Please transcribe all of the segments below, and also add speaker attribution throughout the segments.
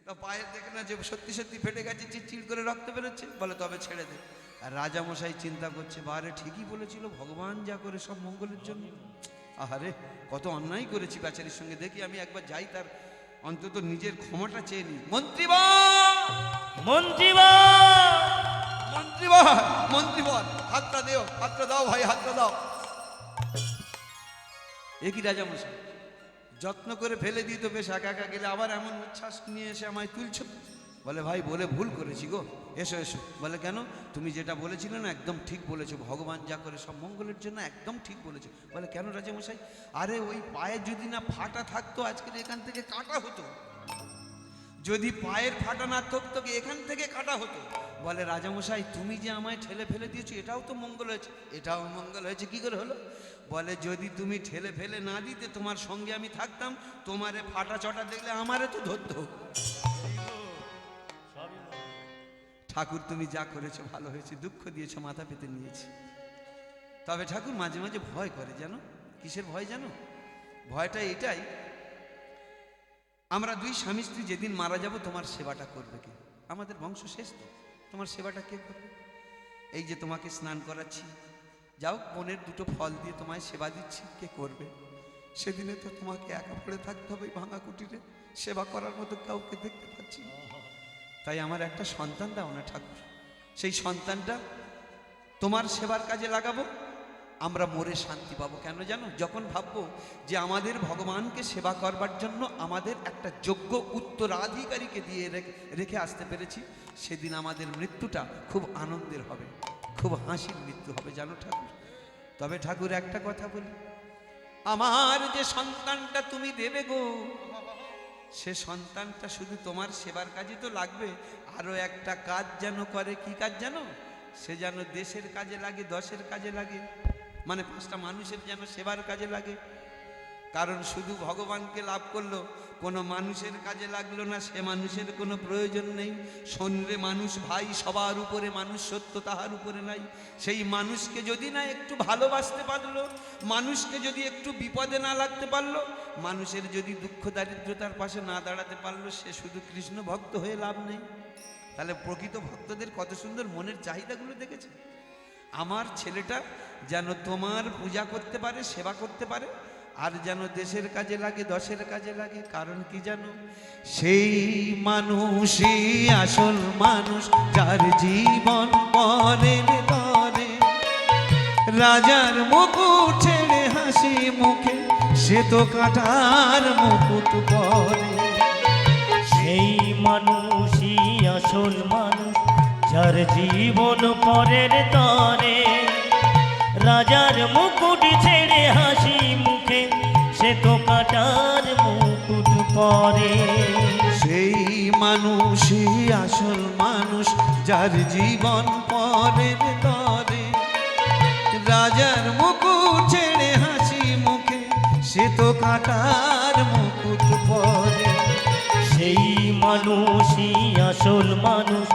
Speaker 1: তা পায়ের দেখে না যে সত্যি সত্যি ফেটে গেছে, চিড়চিড় করে রক্ত বেরোচ্ছে, বলে তবে ছেড়ে দে। আর রাজামশাই চিন্তা করছে, বারে ঠিকই বলেছিল, ভগবান যা করে সব মঙ্গলের জন্য। আহারে কত অন্যায় করেছি বেচারির সঙ্গে, দেখি আমি একবার যাই, তার অন্তত নিজের ক্ষমাটা চেয়ে নিই। মন্ত্রীবর,
Speaker 2: মন্ত্রীবর,
Speaker 1: মন্ত্রীবর, মন্ত্রীবর, হাতটা দেও, হাতটা দাও ভাই, হাতটা দাও। এ কি রাজামশাই, যত্ন করে ফেলে দিয়ে তো বেশ একা একা গেলে, আবার এমন উচ্ছ্বাস নিয়ে এসে আমায় তুলছ? বলে ভাই বলে ভুল করেছি গো, এসো এসো। বলে কেন? তুমি যেটা বলেছিলে না একদম ঠিক বলেছো, ভগবান যা করে সব মঙ্গলের জন্য, একদম ঠিক বলেছো। বলে কেন রাজামশাই? আরে ওই পায়ে যদি না ফাটা থাকতো আজকে এখান থেকে কাটা হতো, যদি পায়ের ফাটা না থাকতো এখান থেকে কাটা হতো। বলে রাজামশাই তুমি যে আমায় ঠেলে ফেলে দিয়েছো এটাও তো মঙ্গল হয়েছে। এটাও মঙ্গল হয়েছে, কি করে হলো? বলে যদি তুমি ঠেলে ফেলে না দিতে, তোমার সঙ্গে আমি থাকতাম, তোমারে ফাটা চটা দেখলে আমারে তো ধরতো। ঠাকুর তুমি যা করেছো ভালো হয়েছে, দুঃখ দিয়েছো মাথা পেতে নিয়েছি। তবে ঠাকুর মাঝে মাঝে ভয় করে, জানো কিসের ভয় জানো? ভয়টা এটাই, আমরা দুই স্বামী স্ত্রী যেদিন মারা যাব তোমার সেবাটা করবে কে? আমাদের বংশ শেষ তো, তোমার সেবাটা কে করবে? এই যে তোমাকে স্নান করাচ্ছি, যাও বনের দুটো ফল দিয়ে তোমায় সেবা দিচ্ছি, কে করবে? সেদিনে তো তোমাকে একা পড়ে থাকতে হবে ভাঙা কুটিরে, সেবা করার মতো কাউকে দেখতে পাচ্ছি না। তাই আমার একটা সন্তান দাও না ঠাকুর, সেই সন্তানটা তোমার সেবার কাজে লাগাবো, আমরা মরে শান্তি পাবো। কেন জানো? যখন ভাববো যে আমাদের ভগবানকে সেবা করবার জন্য আমাদের একটা যোগ্য উত্তরাধিকারীকে দিয়ে রেখে আসতে পেরেছি, সেদিন আমাদের মৃত্যুটা খুব আনন্দের হবে, খুব হাসির মৃত্যু হবে, জানো ঠাকুর। তবে ঠাকুর একটা কথা বলি, আমার যে সন্তানটা তুমি দেবে গো, সে সন্তানটা শুধু তোমার সেবার কাজে তো লাগবে, আরো একটা কাজ যেন করে। কি কাজ জানো? সে যেন দেশের কাজে লাগে, দশের কাজে লাগে, মানে 5টা মানুষের যেন সেবার কাজে লাগে। কারণ শুধু ভগবানকে লাভ করলো, কোনো মানুষের কাজে লাগলো না, সে মানুষের কোনো প্রয়োজন নেই। শোনরে মানুষ ভাই, সবার উপরে মানুষ সত্য, তাহার উপরে নাই। সেই মানুষকে যদি না একটু ভালোবাসতে পারলো, মানুষকে যদি একটু বিপদে না লাগতে পারলো, মানুষের যদি দুঃখ দারিদ্রতার পাশে না দাঁড়াতে পারলো, সে শুধু কৃষ্ণ ভক্ত হয়ে লাভ নেই। তাহলে প্রকৃত ভক্তদের কত সুন্দর মনের চাহিদাগুলো দেখেছে। আমার ছেলেটা যেন তোমার পূজা করতে পারে, সেবা করতে পারে, আর যেন দেশের কাজে লাগে, দশের কাজে লাগে। কারণ কি জানো? সেই মানুষই আসল মানুষ, যার জীবন পরের তরে। রাজার মুকুট ছেড়ে হাসি মুখে, সে তো কাঁটার মুকুট পরে।
Speaker 2: সেই মানুষই আসল মানুষ, যার জীবন পরের তরে। রাজার মুকুট ছেড়ে হাসি মুখে, সে তো কাটার মুকুট পরে।
Speaker 1: সেই মানুষই আসল মানুষ, যার জীবন পরের তরে। রাজার মুকুট ছেড়ে হাসি মুখে, সে তো কাঁটার মুকুট পরে।
Speaker 2: সেই মানুষই আসল মানুষ,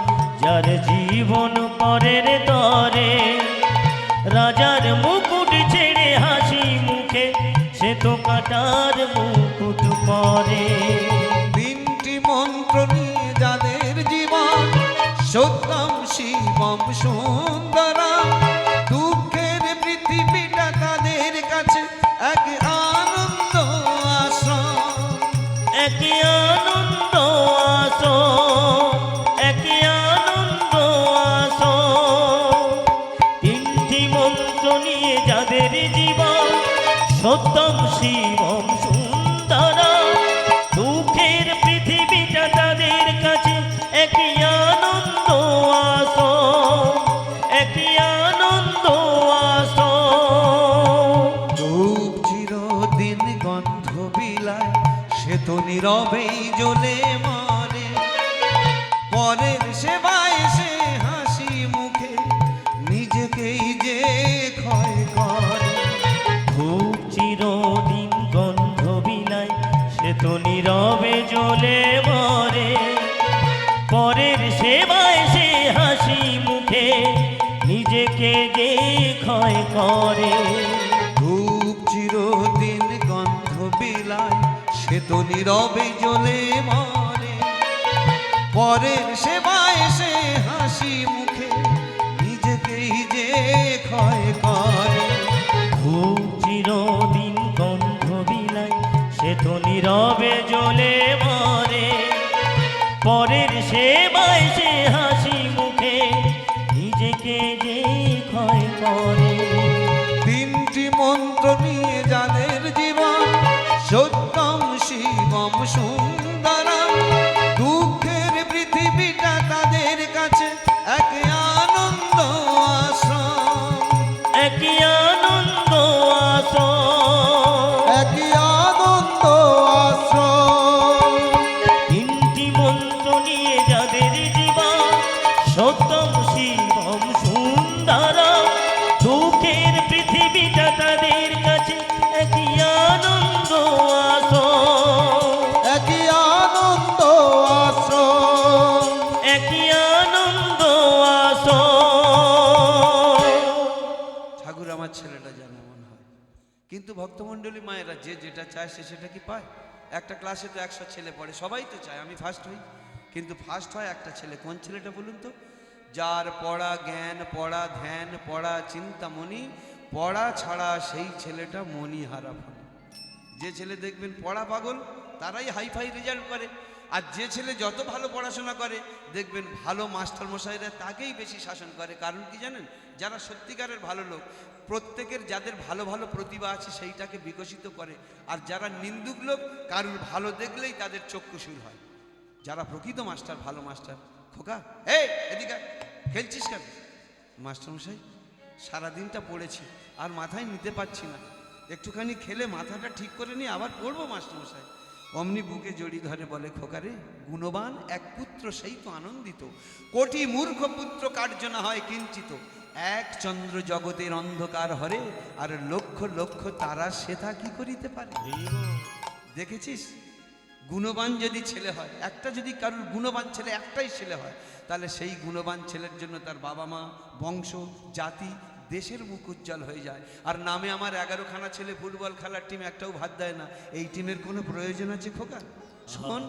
Speaker 2: যার জীবন পরের তরে। রাজার মুকুট ছেড়ে হাসি মুখে, সে তো কাটার মুকুট পরে।
Speaker 1: 3টি মন্ত্র নিয়ে যাদের জীবন, সত্যম শিবম সুন্দরম। দুঃখের পৃথিবীটা তাদের কাছে এক আনন্দ আশ্রম।
Speaker 2: একই আনন্দ আসো, একই আনন্দ আসো। 3টি মন্ত্র নিয়ে যাদের জীবন, সত্যম শিবম সুন্দরম। দুঃখের পৃথিবীটা তাদের কাছে একই আনন্দ আসো, একই আনন্দ আসো।
Speaker 1: ধূপ চিরদিন গন্ধ বিলায়, সে তো নীরবেই জ্বলে মরে। পরের সেবায় সে হাসি মুখে, নিজেকেই যে ক্ষয় করে।
Speaker 2: ধূপ চিরদিন গন্ধ বিলায়, সে তো নীরবে জ্বলে মরে। পরের সেবায় সে হাসি মুখে, নিজেকে যে ক্ষয় করে।
Speaker 1: ধূপ চিরদিন গন্ধ বিলায়, সে তো নীরবে জ্বলে মরে। পরের সেবায় সে হাসি মুখে নিজেকেই যে ক্ষয় করে।
Speaker 2: ধূপ চিরদিন গন্ধ বিলাই, সে তো নীরবে জ্বলে মরে। পরের সেবায় সে হাসি মুখে নিজেকে যে ক্ষয় করে।
Speaker 1: তিনটি মন্ত্র নিয়ে যাদের জীবন, সত্যম শিবম সুন্দরম, দুঃখের পৃথিবীটা তাদের কাছে এক আনন্দ আশ্রম।
Speaker 2: একই আনন্দ আশ্রম,
Speaker 1: একই আনন্দ আশ্রম।
Speaker 2: তিনটি মন্ত্র নিয়ে যাদের জীবন, সত্যম শিবম সুন্দরম, দুঃখের পৃথিবীটা তাদের কাছে একই আনন্দ আশ্রম।
Speaker 1: একই আনন্দ আশ্রম।
Speaker 2: একই আনন্দ আশ্রম।
Speaker 1: ঠাকুর আমার ছেলেটা যেন এমন হয়। কিন্তু ভক্তমণ্ডলী মায়েরা যে যেটা চায় সে সেটা কি পায়? একটা ক্লাসে তো 100 ছেলে পড়ে, সবাই তো চায় আমি ফার্স্ট হই, কিন্তু ফার্স্ট হয় একটা ছেলে। কোন ছেলেটা বলুন তো? যার পড়া জ্ঞান, পড়া ধ্যান, পড়া চিন্তামণি, পড়া ছাড়া সেই ছেলেটা মনি হারা ফলে। যে ছেলে দেখবেন পড়া পাগল তারাই হাইফাই রেজাল্ট করে, আর যে ছেলে যত ভালো পড়াশোনা করে দেখবেন ভালো মাস্টার মশাইরা তাকেই বেশি শাসন করে। কারণ কি জানেন? যারা সত্যিকারের ভালো লোক প্রত্যেকের যাদের ভালো ভালো প্রতিভা আছে সেইটাকে বিকশিত করে, আর যারা নিন্দুক লোক কারুর ভালো দেখলেই তাদের চক্ষুশূল হয়। যারা প্রকৃত মাস্টার, ভালো মাস্টার, খোকা এই এদিকে আয়, খেলছিস কেন? মাস্টারমশাই সারাদিনটা পড়েছি আর মাথায় নিতে পারছি না, একটুখানি খেলে মাথাটা ঠিক করে নিয়ে আবার পড়বো মাস্টারমশাই। অমনি বুকে জড়িয়ে ধরে বলে, খোকারে গুণবান এক পুত্র সেই তো আনন্দিত, কোটি মূর্খ পুত্র কার্য না হয় কিঞ্চিত। এক চন্দ্র জগতের অন্ধকার হরে, আর লক্ষ লক্ষ তারা সেথা কি করিতে পারে। দেখেছিস গুণবান যদি ছেলে হয়, একটা যদি কারুর গুণবান ছেলে একটাই ছেলে হয়, তাহলে সেই গুণবান ছেলের জন্য তার বাবা মা, বংশ, জাতি, দেশের মুখ উজ্জ্বল হয়ে যায়। আর নামে আমার 11খানা ছেলে ফুটবল খেলার টিম একটাও ভাত দেয় না, এই টিমের কোনো প্রয়োজন আছে খোকা? শোন,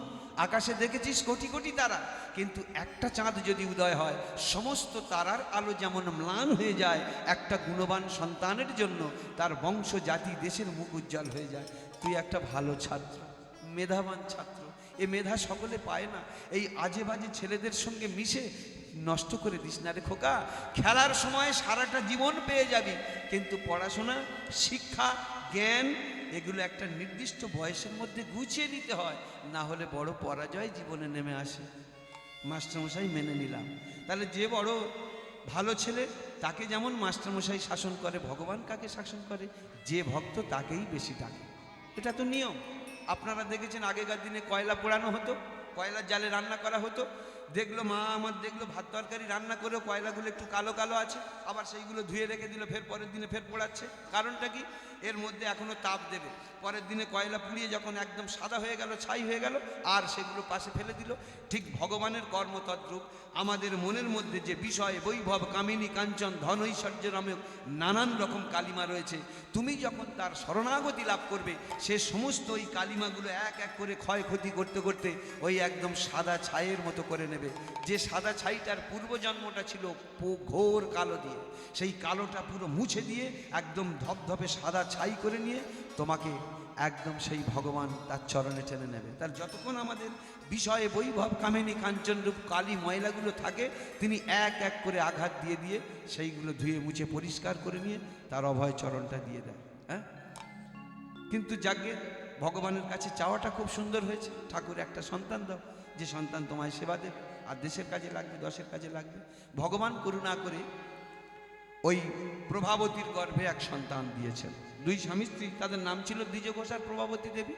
Speaker 1: আকাশে দেখেছিস কোটি কোটি তারা, কিন্তু একটা চাঁদ যদি উদয় হয় সমস্ত তারার আলো যেমন ম্লান হয়ে যায়, একটা গুণবান সন্তানের জন্য তার বংশ, জাতি, দেশের মুখ উজ্জ্বল হয়ে যায়। তুই একটা ভালো ছাত্র, মেধাবান ছাত্র, এ মেধা সকলে পায় না। এই আজে বাজে ছেলেদের সঙ্গে মিশে নষ্ট করে দিস না রে খোকা। খেলার সময় সারাটা জীবন পেয়ে যাবি, কিন্তু পড়াশোনা, শিক্ষা, জ্ঞান এগুলো একটা নির্দিষ্ট বয়সের মধ্যে গুছিয়ে নিতে হয়, না হলে বড় পরাজয় জীবনে নেমে আসে। মাস্টারমশাই মেনে নিলাম, তাহলে যে বড় ভালো ছেলে তাকে যেমন মাস্টারমশাই শাসন করে, ভগবান কাকে শাসন করে? যে ভক্ত তাকেই বেশি ডাকে। এটা তো নিয়ম। আপনারা দেখেছেন আগেকার দিনে কয়লা পোড়ানো হতো, কয়লার জালে রান্না করা হতো। দেখলো মা আমার, দেখলো ভাত তরকারি রান্না করেও কয়লাগুলো একটু কালো কালো আছে, আবার সেইগুলো ধুয়ে রেখে দিল, ফের পরের দিনে ফের পোড়াচ্ছে। কারণটা কি? এর মধ্যে এখনো তাপ দেবে, পরের দিনে কয়লা পুড়িয়ে যখন একদম সাদা হয়ে গেল, ছাই হয়ে গেল, আর সেগুলো পাশে ফেলে দিল। ঠিক ভগবানের কর্ম তদ্রূপ। আমাদের মনের মধ্যে যে বিষয়, বৈভব, কামিনী, কাঞ্চন, ধন, ঐশ্বর্য নামক নানান রকম কালিমা রয়েছে, তুমি যখন তার শরণাগতি লাভ করবে, সে সমস্ত ওই কালিমাগুলো এক এক করে ক্ষয়ক্ষতি করতে করতে ওই একদম সাদা ছাইয়ের মতো করে নেবে। যে সাদা ছাইটার পূর্বজন্মটা ছিল ঘোর কালো দিয়ে, সেই কালোটা পুরো মুছে দিয়ে একদম ধপধপে সাদা ছাই করে নিয়ে তোমাকে একদম সেই ভগবান তার চরণে টেনে নেবে। তার যতক্ষণ আমাদের বিষয়ে বৈভব, কামিনী, কাঞ্চনরূপ কালী ময়লাগুলো থাকে, তিনি এক এক করে আঘাত দিয়ে দিয়ে সেইগুলো ধুয়ে মুছে পরিষ্কার করে নিয়ে তার অভয় চরণটা দিয়ে দেয়। হ্যাঁ, কিন্তু যাকে ভগবানের কাছে চাওয়াটা খুব সুন্দর হয়েছে, ঠাকুর একটা সন্তান দাও, যে সন্তান তোমায় সেবা দেবে আর দেশের কাজে লাগবে, দশের কাজে লাগবে। ভগবান করুণা করে ওই প্রভাবতীর গর্ভে এক সন্তান দিয়েছেন। দুই স্বামী স্ত্রী, তাদের নাম ছিল দ্বিজ ঘোষ আর প্রভাবতী দেবী।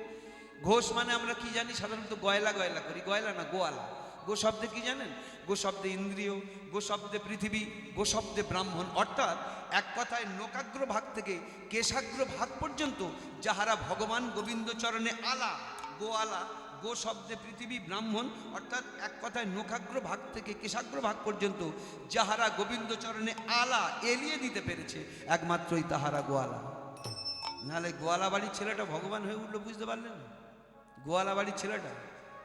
Speaker 1: ঘোষ মানে আমরা কি জানি? সাধারণত গয়লা গয়লা করি, গয়লা না গোয়ালা। গো শব্দে কি জানেন? গো শব্দে ইন্দ্রিয়, গো শব্দে পৃথিবী, গো শব্দে ব্রাহ্মণ। অর্থাৎ এক কথায় নোকাগ্র ভাগ থেকে কেশাগ্র ভাগ পর্যন্ত যাহারা ভগবান গোবিন্দ চরণে আলা, গোয়ালা। গো শব্দে পৃথিবী, ব্রাহ্মণ, অর্থাৎ এক কথায় নোকাগ্র ভাগ থেকে কেশাগ্র ভাগ পর্যন্ত যাহারা গোবিন্দ চরণে আলা এলিয়ে দিতে পেরেছে, একমাত্রই তাহারা গোয়ালা। নাহলে গোয়ালা বাড়ির ছেলেটা ভগবান হয়ে উঠলো, বুঝতে পারলেন? গোয়ালা বাড়ির ছেলেটা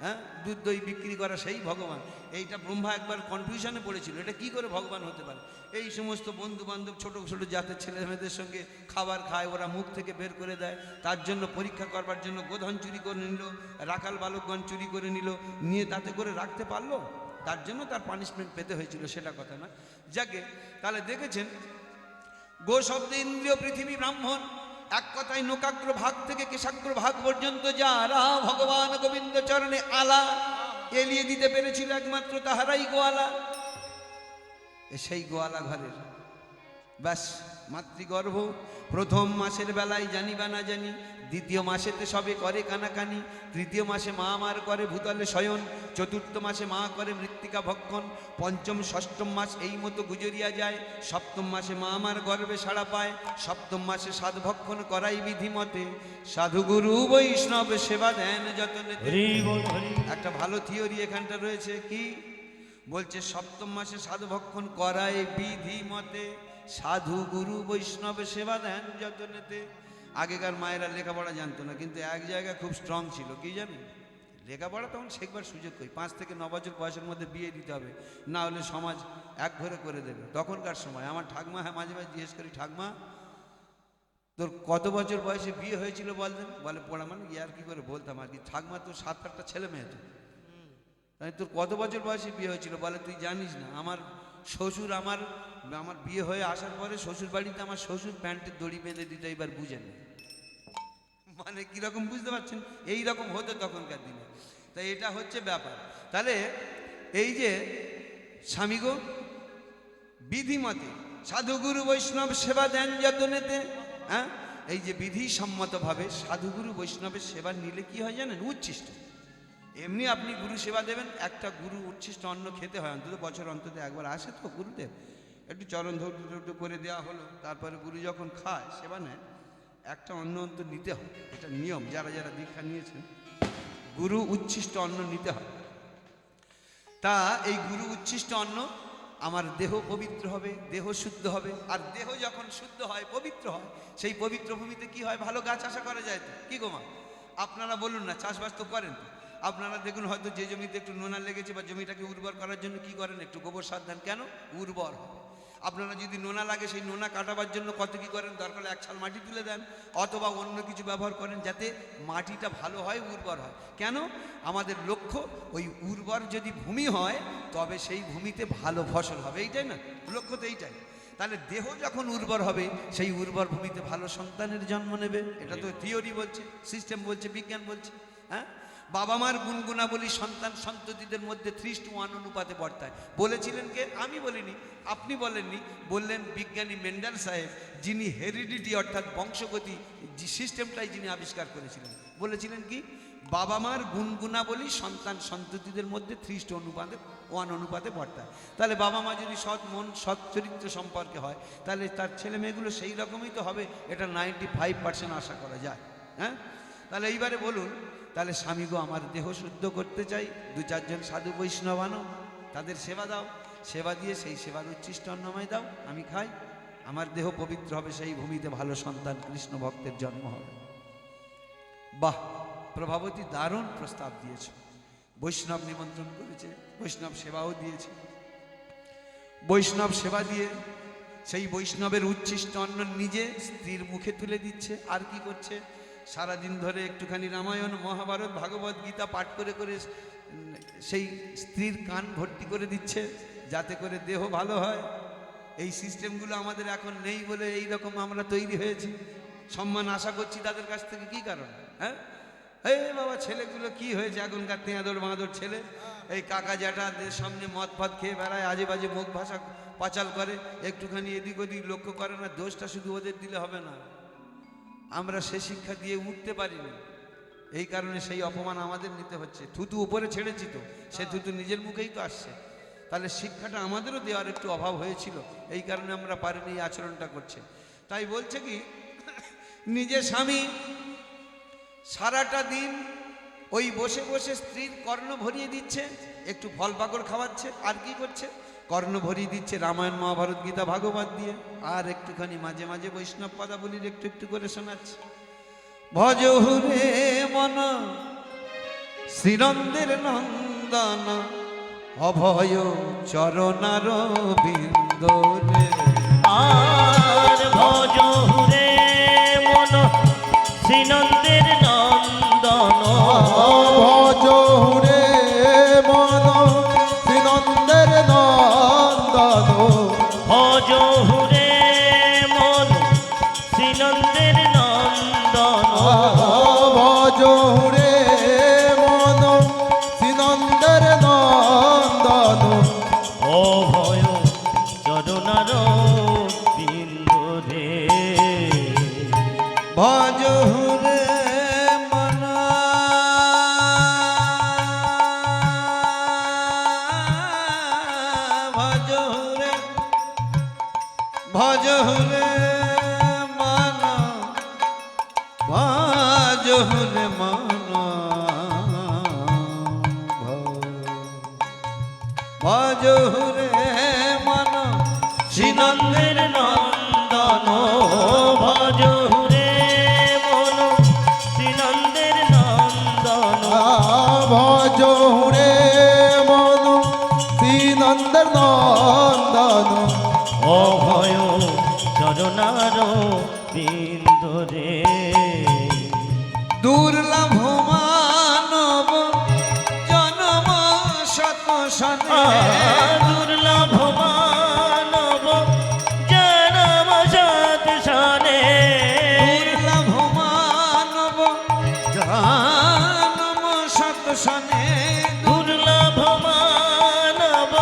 Speaker 1: হ্যাঁ, দুধ দই বিক্রি করা সেই ভগবান। এইটা ব্রহ্মা একবার কনফিউশনে পড়েছিল, এটা কি করে ভগবান হতে পারে। এই সমস্ত বন্ধু বান্ধব ছোটো ছোটো জাতের ছেলে মেয়েদের সঙ্গে খাবার খায়, ওরা মুখ থেকে বের করে দেয়। তার জন্য পরীক্ষা করবার জন্য গোধন চুরি করে নিল, রাখাল বালকগণ চুরি করে নিল, নিয়ে তাতে করে রাখতে পারলো, তার জন্য তার পানিশমেন্ট পেতে হয়েছিল, সেটা কথা না। যাকে তাহলে দেখেছেন, গো শব্দে ইন্দ্রিয় পৃথিবী ব্রাহ্মণ, এক কথায় নোকাগ্র ভাগ থেকে কেশাগ্র ভাগ পর্যন্ত যারা ভগবান গোবিন্দ চরণে আলা এলিয়ে দিতে পেরেছিল, একমাত্র তাহারাই গোয়ালা। সেই গোয়ালা ঘরের ব্যাস মাতৃগর্ভ। প্রথম মাসের বেলায় জানিবা না জানি, দ্বিতীয় মাসেতে সবে করে কানাকানি, তৃতীয় মাসে মা আমার করে ভূতলে শয়ন, চতুর্থ মাসে মা করে মৃত্তিকা ভক্ষণ, পঞ্চম ষষ্ঠম মাস এই মতো গুজরিয়া যায়, সপ্তম মাসে মা আমার গর্ভে সাড়া পায়, সপ্তম মাসে সাধ ভক্ষণ করাই বিধিমতে, সাধু গুরু বৈষ্ণব সেবা দেন যতনে। একটা ভালো থিওরি এখানটা রয়েছে, কি বলছে? সপ্তম মাসে সাধু ভক্ষণ করায় বিধি মতে, সাধু গুরু বৈষ্ণব সেবা দেন যতনেতে। আগেকার মায়েরা লেখাপড়া জানতো না, কিন্তু এক জায়গায় খুব স্ট্রং ছিল, কি জানেন? লেখাপড়া তখন শেখবার সুযোগ কই, 5 থেকে 9 বছর বয়সের মধ্যে বিয়ে দিতে হবে, না হলে সমাজ এক ঘরে করে দেবে। তখনকার সময় আমার ঠাকমা, হ্যাঁ মাঝে মাঝে জিজ্ঞেস করি, ঠাকমা তোর কত বছর বয়সে বিয়ে হয়েছিল বলতেন? বলে পড়া মানে ইয়ার কি করে বলতাম আর কি। ঠাকমা তোর 7-8টা ছেলে মেয়ে তো, তাই তোর কত বছর বয়সে বিয়ে হয়েছিল? বলে তুই জানিস না, আমার শ্বশুর আমার বিয়ে হয়ে আসার পরে শ্বশুর বাড়িতে আমার শ্বশুর প্যান্টের দড়ি বেঁধে দিতে, এবার বুঝেন মানে কীরকম, বুঝতে পারছেন? এই রকম হতো তখনকার দিনে। তাই এটা হচ্ছে ব্যাপার। তাহলে এই যে স্বামীগো বিধিমতে সাধুগুরু বৈষ্ণব সেবা দেন যতনেতে, হ্যাঁ, এই যে বিধিসম্মতভাবে সাধুগুরু বৈষ্ণবের সেবা নিলে কি হয় জানেন? উচ্ছিষ্ট। এমনি আপনি গুরু সেবা দেবেন, একটা গুরু উচ্ছিষ্ট অন্ন খেতে হয়, অন্তত বছর অন্তত একবার আসে তো গুরুদেব, একটু চরণ ধৈর্য করে দেওয়া হলো, তারপরে গুরু যখন খায় সেবা নেয়, একটা অন্ন অন্তত নিতে হয়, এটা নিয়ম। যারা যারা দীক্ষা নিয়েছেন, গুরু উচ্ছিষ্ট অন্ন নিতে হয়। তা এই গুরু উচ্ছিষ্ট অন্ন, আমার দেহ পবিত্র হবে, দেহ শুদ্ধ হবে, আর দেহ যখন শুদ্ধ হয়, পবিত্র হয়, সেই পবিত্র ভূমিতে কি হয়? ভালো গাছ আশা করা যায় তো, কি গো মা? আপনারা বলুন না, চাষবাস তো করেন, আপনারা দেখুন হয়তো যে জমিতে একটু নোনা লেগেছে বা জমিটাকে উর্বর করার জন্য কি করেন? একটু গোবর সার দেন, কেন? উর্বর হবে। আপনারা যদি নোনা লাগে, সেই নোনা কাটাবার জন্য কত কি করেন? দরকার হলে 1 ছাল মাটি তুলে দেন, অথবা অন্য কিছু ব্যবহার করেন, যাতে মাটিটা ভালো হয়, উর্বর হয়। কেন? আমাদের লক্ষ্য ওই উর্বর যদি ভূমি হয়, তবে সেই ভূমিতে ভালো ফসল হবে, এইটাই না লক্ষ্য? তো এইটাই। তাহলে দেহ যখন উর্বর হবে, সেই উর্বর ভূমিতে ভালো সন্তানের জন্ম নেবে। এটা তো থিওরি বলছে, সিস্টেম বলছে, বিজ্ঞান বলছে। হ্যাঁ, বাবা মার গুণগুণাবলী সন্তান সন্ততিদের মধ্যে 3:1 অনুপাতে বর্তায়। বলেছিলেন কে? আমি বলিনি, আপনি বলেননি, বললেন বিজ্ঞানী মেন্ডেল সাহেব, যিনি হেরিডিটি অর্থাৎ বংশগতি সিস্টেমটাই যিনি আবিষ্কার করেছিলেন। বলেছিলেন কি? বাবা মার গুণগুণাবলী সন্তান সন্ততিদের মধ্যে 3:1 অনুপাতে বর্তায়। তাহলে বাবা মা যদি সৎ মন, সৎ চরিত্র সম্পর্কে হয়, তাহলে তার ছেলে মেয়েগুলো সেই রকমই তো হবে, এটা 95% আশা করা যায়। হ্যাঁ, তাহলে এইবারে বলুন, তাহলে স্বামীগো আমার দেহ শুদ্ধ করতে চাই, 2-4 জন সাধু বৈষ্ণব আনো, তাদের সেবা দাও, সেবা দিয়ে সেই সেবার উচ্ছিষ্ট অন্নময় দাও, আমি খাই, আমার দেহ পবিত্র হবে, সেই ভূমিতে ভালো সন্তান কৃষ্ণ ভক্তের জন্ম হবে। বাহ, প্রভাবতী দারুণ প্রস্তাব দিয়েছে। বৈষ্ণব নিমন্ত্রণ করেছে, বৈষ্ণব সেবাও দিয়েছে। বৈষ্ণব সেবা দিয়ে সেই বৈষ্ণবের উচ্ছিষ্ট অন্ন নিজে স্ত্রীর মুখে তুলে দিচ্ছে। আর কি করছে? সারাদিন ধরে একটুখানি রামায়ণ, মহাভারত, ভাগবত গীতা পাঠ করে করে সেই স্ত্রীর কান ভর্তি করে দিচ্ছে, যাতে করে দেহ ভালো হয়। এই সিস্টেমগুলো আমাদের এখন নেই বলে এই রকম আমরা তৈরি হয়েছি। সম্মান আশা করছি তাদের কাছ থেকে, কি কারণ? হ্যাঁ, এই বাবা ছেলেগুলো কি হয়েছে এখনকার? তেঁয়াদর বাঁদর ছেলে, এই কাকা জ্যাঠাদের সামনে মদ ফাদ খেয়ে বেড়ায়, আজে বাজে মুখ ভাষা পাচাল করে, একটুখানি এদিক ওদিক লক্ষ্য করে না। দোষটা শুধু ওদের দিলে হবে না, আমরা সে শিক্ষা দিয়ে উঠতে পারিনি, এই কারণে সেই অপমান আমাদের নিতে হচ্ছে। থুতু উপরে ছেড়েছি তো, সে থুতু নিজের মুখেই তো আসছে। তাহলে শিক্ষাটা আমাদেরও দেওয়ার একটু অভাব হয়েছিল, এই কারণে আমরা পারিনি, এই আচরণটা করছে। তাই বলছে কি, নিজে স্বামী সারাটা দিন ওই বসে বসে স্ত্রীর কর্ণ ভরিয়ে দিচ্ছে, একটু ফল পাকড় খাওয়াচ্ছে, আর কি করছে? কর্ণ ভরিয়ে দিচ্ছে রামায়ণ, মহাভারত, গীতা, ভাগবত দিয়ে, আর একটুখানি মাঝে মাঝে বৈষ্ণব পদাবলীর একটু একটু করে শোনাচ্ছে। ভজ হুরে মন শ্রীনন্দের নন্দন অভয় চরণার বিন্দরে।
Speaker 2: আর ভজ হুরে মন শ্রীনন্দের নন্দন,
Speaker 3: ভজ হুরে মন শ্রীনন্দের নন্দন,
Speaker 2: ভজ হুরে মন শ্রীনন্দের নন্দন,
Speaker 3: ভজ হুরে মন শ্রীনন্দের নন্দন,
Speaker 2: অভয় চরণার বিন্দরে।
Speaker 1: ভজ হুরে মন ভজ হুরে, ভজ হুরে মন, ভজ হুরে মন, ভজ হুরে মন
Speaker 2: শ্রীনন্দের নন্দন, ভজ হুরে মন শ্রীনন্দের নন্দন,
Speaker 3: ভজ হুরে মন শ্রীনন্দের নন্দন,
Speaker 2: অভয় চরণার বিন্দরে।
Speaker 1: দুর্লভ মানব জনম শত শনে,
Speaker 2: দুর্লভ মানব জনম সৎ সনে,
Speaker 1: দুর্লভ মানব জনম শত শনে,
Speaker 2: দুর্লভ মানব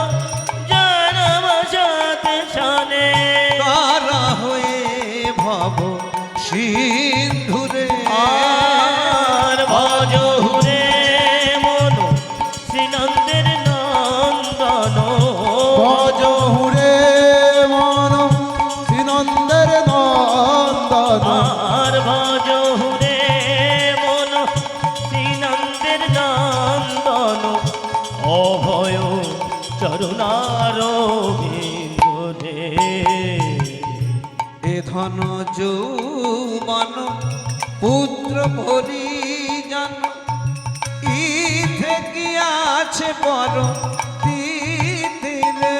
Speaker 2: জনম সৎ সনে।
Speaker 1: তারা হয়ে ভব সিন্ধুরে।
Speaker 2: আর ভজ হুরে মন শ্রীনন্দের নন্দন,
Speaker 3: ভজ হুরে মন শ্রীনন্দের নন্দন,
Speaker 2: আর ভজ হুরে মন শ্রীনন্দের নন্দন, অভয় চরণার বিন্দরে।
Speaker 1: এ ধন যৌবন পুত্র পরিজন ইথে কি আছে পর তিতিরে।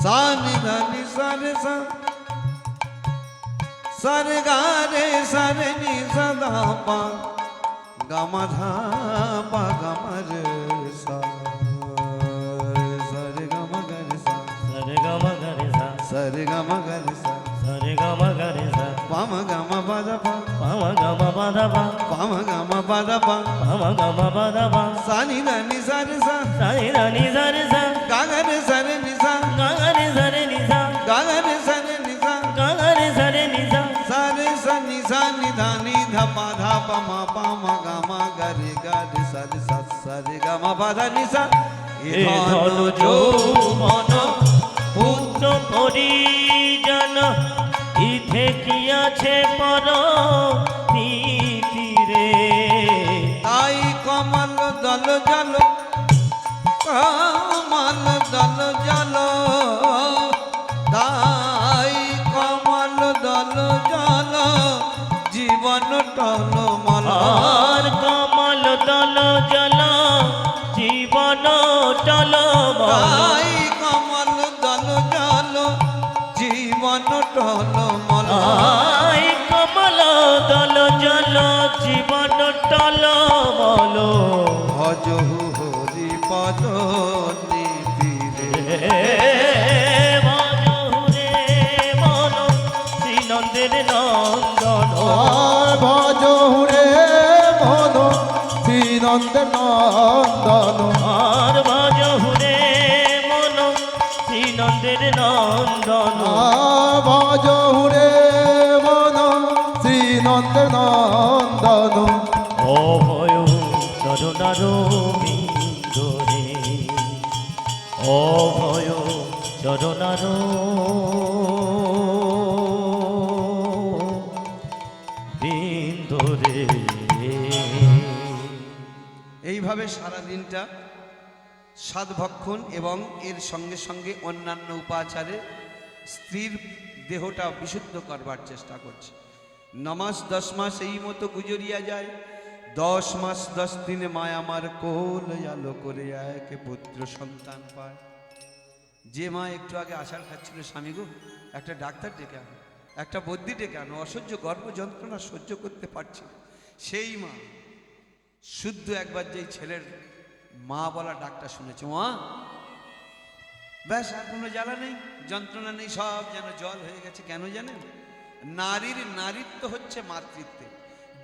Speaker 1: সানি ধানি সারে সা সারে গারে সারে নি সদা পা গামাধা পা গামর সা সারে গামা গরে সা
Speaker 2: সরে গম গরে সা,
Speaker 1: সারে গামা গরে সা
Speaker 2: সরে গম গরে সা,
Speaker 1: পাম গামা বাদা পা
Speaker 2: পাম গম বাধা পা,
Speaker 1: পাম গামা বাদা পা
Speaker 2: পাম গম বাধা পা,
Speaker 1: সানি ধানি সারে সা
Speaker 2: সাই রানি সরে সা,
Speaker 1: গাগরে সারে নি সা
Speaker 2: গাগরে সরে নিসা,
Speaker 1: গাগরে সারে নি সা
Speaker 2: গাগরে সরে নিসা,
Speaker 1: সারে সা নি সা নি ধানি ধপা ধপা মা পামা গামা গরে গরে সারে সা সারে গামা বাদা নি সা। এ ধন যৌবন
Speaker 2: পুত্র পরিজন ইথে কি আছে পর তিতিরে।
Speaker 1: তাই কমল দল জল, কমল দল জল, তাই কমল দল জল, জীবন টল মল।
Speaker 2: আর কমল দল জল জীবন টল মল,
Speaker 1: তাই কমল দল জল, জীবন টল মল।
Speaker 2: আই কমল দল জল জীবন টল মল।
Speaker 1: ভজ হরি পদ নিবিড়ে।
Speaker 2: ভজ হুরে মন শ্রীনন্দের নন্দন,
Speaker 3: ভজ হুরে মন শ্রীনন্দের নন্দন,
Speaker 2: আর ভজ হুরে মন শ্রীনন্দের নন্দন,
Speaker 3: ভজ হুরে মন শ্রীনন্দের নন্দন,
Speaker 2: অভয় চরণার বিন্দরে, অভয় চরণার বিন্দরে।
Speaker 1: এইভাবে সারা দিনটা সাধভক্ষণ এবং এর সঙ্গে সঙ্গে অন্যান্য উপাচারে স্ত্রীর দেহটা বিশুদ্ধ করবার চেষ্টা করছে। 9 মাস 10 মাস এই মতো গুজরিয়া যায়। 10 মাস 10 দিনে মা আমার কোল আলো করে এক পুত্র সন্তান পায়। যে মা একটু আগে আষাঢ় খাচ্ছিল, স্বামী গো একটা ডাক্তার ডেকে আনো, একটা বদ্যি ডেকে আনো, অসহ্য গর্ভ যন্ত্রণা সহ্য করতে পারছি না, সেই মা শুদ্ধ একবার যেই ছেলের মা বলা ডাকটা শুনেছে, মা ব্যাস আর কোনো জ্বালা নেই, যন্ত্রণা নেই, সব যেন জল হয়ে গেছে। কেন জানেন? নারীর নারীত্ব হচ্ছে মাতৃত্বে।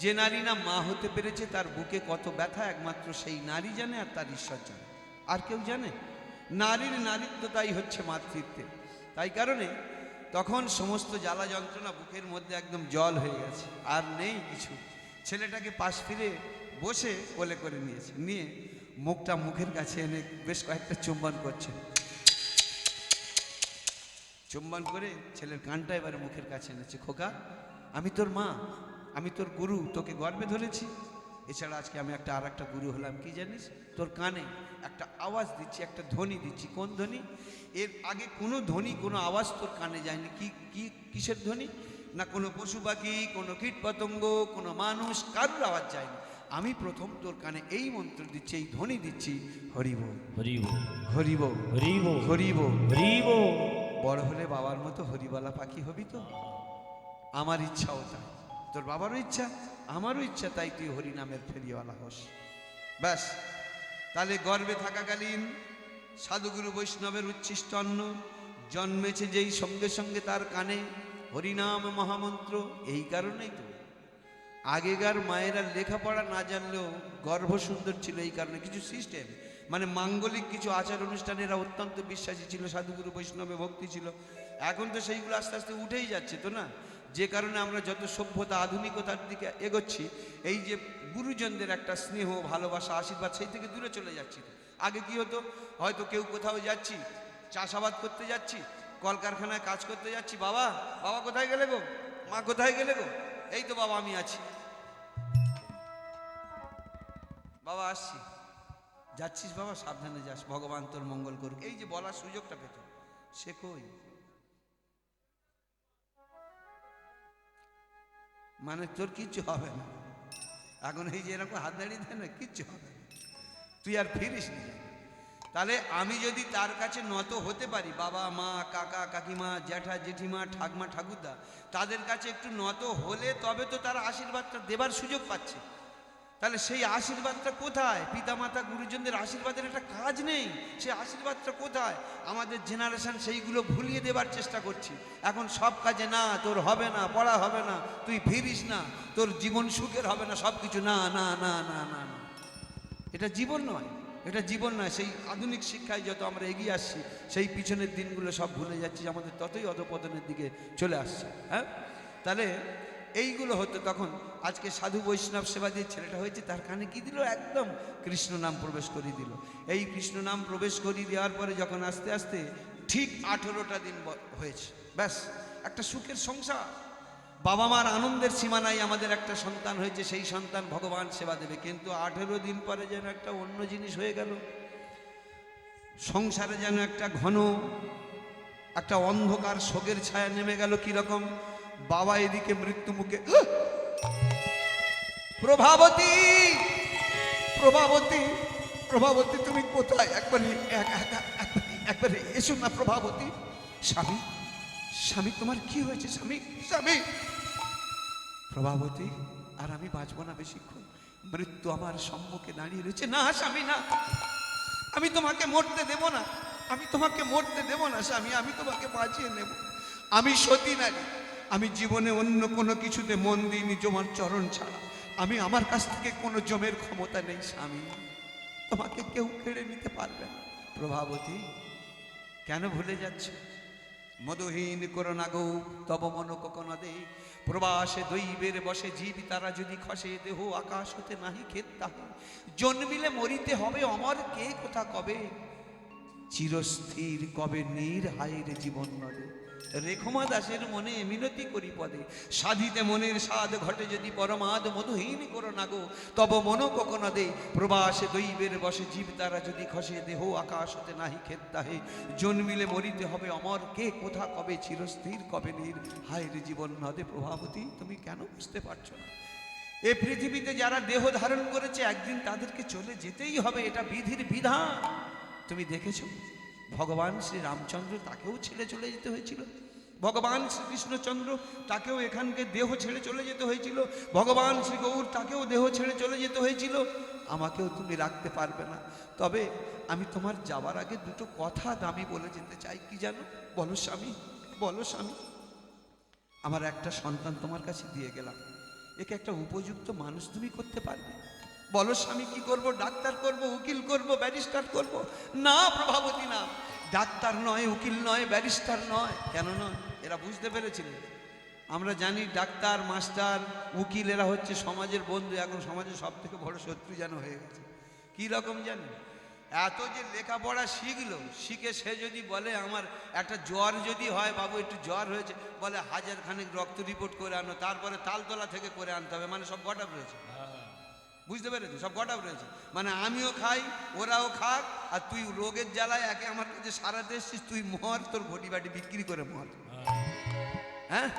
Speaker 1: যে নারী না মা হতে পেরেছে তার বুকে কত ব্যথা একমাত্র সেই নারী জানে, আর তার ঈশ্বর জানে, আর কেউ জানে? নারীর নারীত্ব তাই হচ্ছে মাতৃত্বে। তাই কারণে তখন সমস্ত জ্বালা যন্ত্রণা বুকের মধ্যে একদম জল হয়ে গেছে, আর নেই কিছু। ছেলেটাকে পাশ ফিরে বসে কোলে করে নিয়েছে, নিয়ে মুখটা মুখের কাছে এনে বেশ কয়েকটা চুম্বন করছে। চুম্বন করে ছেলের কানটা এবারে মুখের কাছে এনেছে। খোকা, আমি তোর মা, আমি তোর গুরু, তোকে গর্বে ধরেছি। এছাড়া আজকে আমি আর একটা গুরু হলাম, কি জানিস? তোর কানে একটা আওয়াজ দিচ্ছি, একটা ধ্বনি দিচ্ছি। কোন ধ্বনি? এর আগে কোনো ধ্বনি, কোনো আওয়াজ তোর কানে যায়নি। কিসের ধ্বনি? না কোনো পশু পাখি, কোনো কীট পতঙ্গ, কোনো মানুষ, কারুর আওয়াজ যায়নি। আমি প্রথম তোর কানে এই মন্ত্র দিচ্ছি, এই ধ্বনি দিচ্ছি, হরিব
Speaker 2: হরিব
Speaker 1: হরিব
Speaker 2: হরিব
Speaker 1: হরিব।
Speaker 2: হরিব।
Speaker 1: বড় হলে বাবার মতো হরিবালা পাখি হবি তো? আমার ইচ্ছাও তাই, তোর বাবারও ইচ্ছা, আমারও ইচ্ছা, তাই তুই হরিনামের ফেরিওয়ালা হোস। ব্যাস, তাহলে গর্বে থাকাকালীন সাধুগুরু বৈষ্ণবের উচ্ছিষ্ট অন্ন জন্মেছে যেই, সঙ্গে সঙ্গে তার কানে হরিনাম মহামন্ত্র। এই কারণেই তো আগেকার মায়েরা লেখাপড়া না জানলেও গর্ভ সুন্দর ছিল, এই কারণে কিছু সিস্টেম, মানে মাঙ্গলিক কিছু আচার অনুষ্ঠানেরা অত্যন্ত বিশ্বাসী ছিল, সাধুগুরু বৈষ্ণবে ভক্তি ছিল। এখন তো সেইগুলো আস্তে আস্তে উঠেই যাচ্ছে তো না, যে কারণে আমরা যত সভ্যতা আধুনিকতার দিকে এগোচ্ছি, এই যে গুরুজনদের একটা স্নেহ ভালোবাসা আশীর্বাদ, সেই থেকে দূরে চলে যাচ্ছি। আগে কি হতো, হয়তো কেউ কোথাও যাচ্ছি, চাষাবাদ করতে যাচ্ছি, কলকারখানায় কাজ করতে যাচ্ছি, বাবা বাবা কোথায় গেলে গো, মা কোথায় গেলে গো, এই তো বাবা আমি আছি, বাবা আসছি। যাচ্ছিস বাবা, সাবধানে যাস, ভগবান তোর মঙ্গল করুক, এই যে বলার সুযোগটা পেত, সে কই? মানে তোর কিচ্ছু হবে না, এখন এই যে এরকম হাত দাঁড়িয়ে দেয় না, কিচ্ছু হবে না, তুই আর ফিরিস নি। তাহলে আমি যদি তার কাছে নত হতে পারি, বাবা মা কাকা কাকিমা জ্যাঠা জেঠিমা ঠাকমা ঠাকুরদা, তাদের কাছে একটু নত হলে তবে তো তারা আশীর্বাদটা দেবার সুযোগ পাচ্ছে। তাহলে সেই আশীর্বাদটা কোথায়? পিতামাতা গুরুজনদের আশীর্বাদের একটা কাজ নেই, সেই আশীর্বাদটা কোথায়? আমাদের জেনারেশন সেইগুলো ভুলিয়ে দেবার চেষ্টা করছি। এখন সব কাজে না, তোর হবে না, পড়া হবে না, তুই ফিরিস না, তোর জীবন সুখের হবে না, সব কিছু না না না না না না, এটা জীবন নয়, এটা জীবন নয়। সেই আধুনিক শিক্ষায় যত আমরা এগিয়ে আসছি, সেই পিছনের দিনগুলো সব ভুলে যাচ্ছি, আমাদের ততই অধপতনের দিকে চলে আসছে। হ্যাঁ, তাহলে এইগুলো হতো তখন। আজকে সাধু বৈষ্ণব সেবা দিয়ে ছেলেটা হয়েছে, তার কানে কি দিল? একদম কৃষ্ণ নাম প্রবেশ করিয়ে দিল। এই কৃষ্ণ নাম প্রবেশ করিয়ে দেওয়ার পরে যখন আস্তে আস্তে ঠিক 18টা দিন হয়েছে, ব্যাস একটা সুখের সংসার, বাবা মার আনন্দের সীমা নাই, আমাদের একটা সন্তান হয়েছে, সেই সন্তান ভগবান সেবা দেবে। কিন্তু 18 দিন পরে যেন একটা অন্য জিনিস হয়ে গেল, সংসারে যেন একটা ঘন একটা অন্ধকার শোকের ছায়া নেমে গেল। কিরকম? বাবা এদিকে মৃত্যু মুখে, প্রভাবতী প্রভাবতী প্রভাবতী তুমি কোথায়? একবারে এসো না প্রভাবতী। স্বামী স্বামী তোমার কি হয়েছে? স্বামী স্বামী। প্রভাবতী, আর আমি বাঁচবো না বেশিক্ষণ, মৃত্যু আমার সম্মুখে দাঁড়িয়ে রয়েছে। না স্বামী না, আমি তোমাকে মরতে দেব না, আমি তোমাকে মরতে দেব না স্বামী, আমি তোমাকে বাঁচিয়ে নেব। আমি সতী নারী, আমি জীবনে অন্য কোনো কিছুতে মন দিইনি তোমার চরণ ছাড়া। আমি আমার কাছ থেকে কোনো জমের ক্ষমতা নেই স্বামী, তোমাকে কেউ কেড়ে নিতে পারবে না। প্রভাবতী, কেন ভুলে যাচ্ছ? মদহীন করোনা গৌ তব মন কোকনদে, প্রবাসে দৈবের বসে জীব তারা যদি খসে, দেহ আকাশ হতে নাহি খেত তাহে, জন্মিলে মরিতে হবে অমর কে কোথা কবে, চিরস্থির কবে নীর হায়ের জীবন নদে। রেখমা দাসের মনে মিনতি করি পদে, সাধিতে মনের স্বাদ ঘটে যদি পরমাদ মধুহীন করো না গো, তব মন কখন দে প্রবাসে দৈবের বসে জীব তারা যদি খসে, দেহ আকাশ হতে নাহি খেত্তাহে, জন্মিলে মরিতে হবে অমর, কে কোথা কবে চিরস্থির কবে নীর, হায় রে জীবন নদে প্রভাবতী। তুমি কেন বুঝতে পারছো না? এ পৃথিবীতে যারা দেহ ধারণ করেছে একদিন তাদেরকে চলে যেতেই হবে, এটা বিধির বিধান। তুমি দেখেছো ভগবান শ্রী রামচন্দ্র, তাকেও ছেড়ে চলে যেতে হয়েছিল। ভগবান শ্রীকৃষ্ণচন্দ্র, তাকেও এখানকে দেহ ছেড়ে চলে যেতে হয়েছিল। ভগবান শ্রী গৌর, তাকেও দেহ ছেড়ে চলে যেতে হয়েছিল। আমাকেও তুমি রাখতে পারবে না। তবে আমি তোমার যাওয়ার আগে দুটো কথা দামি বলে যেতে চাই। কি জানো? বলো স্বামী, বলো স্বামী। আমার একটা সন্তান তোমার কাছে দিয়ে গেলাম, একে একটা উপযুক্ত মানুষ তুমি করতে পারবে? বলো স্বামী, কি করব? ডাক্তার করব, উকিল করব, ব্যারিস্টার করব? না প্রভাবতী, না, ডাক্তার নয়, উকিল নয়, ব্যারিস্টার নয়। কেন নয়? এরা বুঝতে পেরেছিলেন। আমরা জানি ডাক্তার, মাস্টার, উকিল এরা হচ্ছে সমাজের বন্ধু। এখন সমাজের সব থেকে বড় শত্রু যেন হয়ে গেছে। কী রকম জানেন? এত যে লেখাপড়া শিখলো, শিখে সে যদি বলে আমার একটা জ্বর যদি হয়, বাবু একটু জ্বর হয়েছে, বলে 1000 খানেক রক্ত রিপোর্ট করে আনো, তারপরে তালতলা থেকে করে আনতে হবে। মানে সব গটাপ রয়েছে, বুঝতে পেরেছি? সব গটাপ রয়েছে। মানে আমিও খাই, ওরাও খাক, আর তুই রোগের জ্বালায় একে আমার কাছে সারাতে এসছিস, তুই মর, তোর ঘটি বাটি বিক্রি করে মর। হ্যাঁ,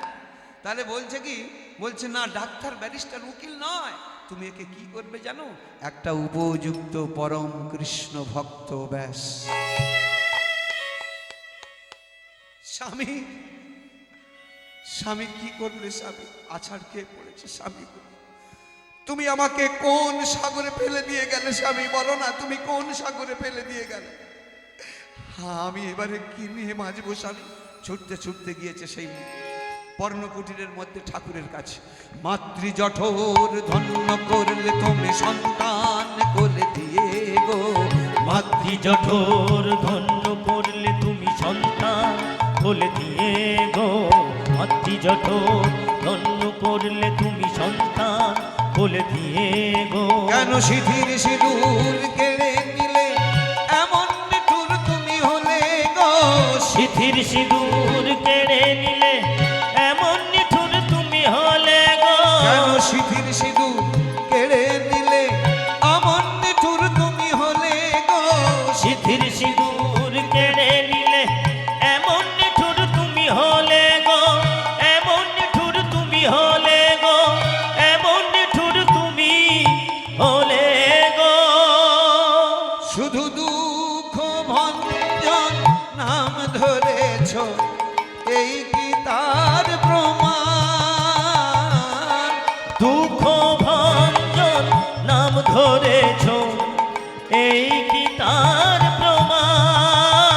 Speaker 1: তাহলে বলছে কি? বলছে না, ডাক্তার, ব্যারিস্টার, উকিল নয়, তুমি একে কি করবে জানো? একটা উপযুক্ত পরম কৃষ্ণ ভক্ত, ব্যাস। স্বামী, স্বামী কি করবে? স্বামী আছাড় খেয়ে পড়েছে। স্বামী, তুমি আমাকে কোন সাগরে ফেলে দিয়ে গেলে? স্বামী বলো না, তুমি কোন সাগরে ফেলে দিয়ে গেলে? হ্যাঁ, আমি এবারে কি নিয়ে বাঁচবো? স্বামী ছুটতে ছুটতে গিয়েছে সেই পর্ণকুটিরের মধ্যে ঠাকুরের কাছে। মাতৃ জঠোর ধন্য করলে তুমি সন্তান কোলে দিয়ে গো,
Speaker 2: মাতৃ জঠোর ধন্য করলে তুমি সন্তান কোলে দিয়ে গো, মাতৃ জঠোর ধন্য করলে তুমি সন্তান কোলে দিয়ে গো।
Speaker 1: কেন সিঁথির সিঁদুর কেড়ে নিলে এমন নিঠুর তুমি হলে গো,
Speaker 2: সিঁথির সিঁদুর কেড়ে নিলে এমন নিঠুর তুমি হলে গো।
Speaker 1: কেন সিঁথির সিঁদুর কেড়ে নিলে এমন নিঠুর তুমি হলে গো,
Speaker 2: সিঁথির সিঁদুর কেড়ে নিলে এমন নিঠুর তুমি হলে গো, এমন নিঠুর তুমি হলে গো, এমন নিঠুর তুমি হলে গো।
Speaker 1: শুধু দুঃখ ভঞ্জন নাম ধরেছ, এই কি তার প্রমাণ?
Speaker 2: দুঃখ ভঞ্জন নাম ধরেছ, এই কি তার প্রমাণ?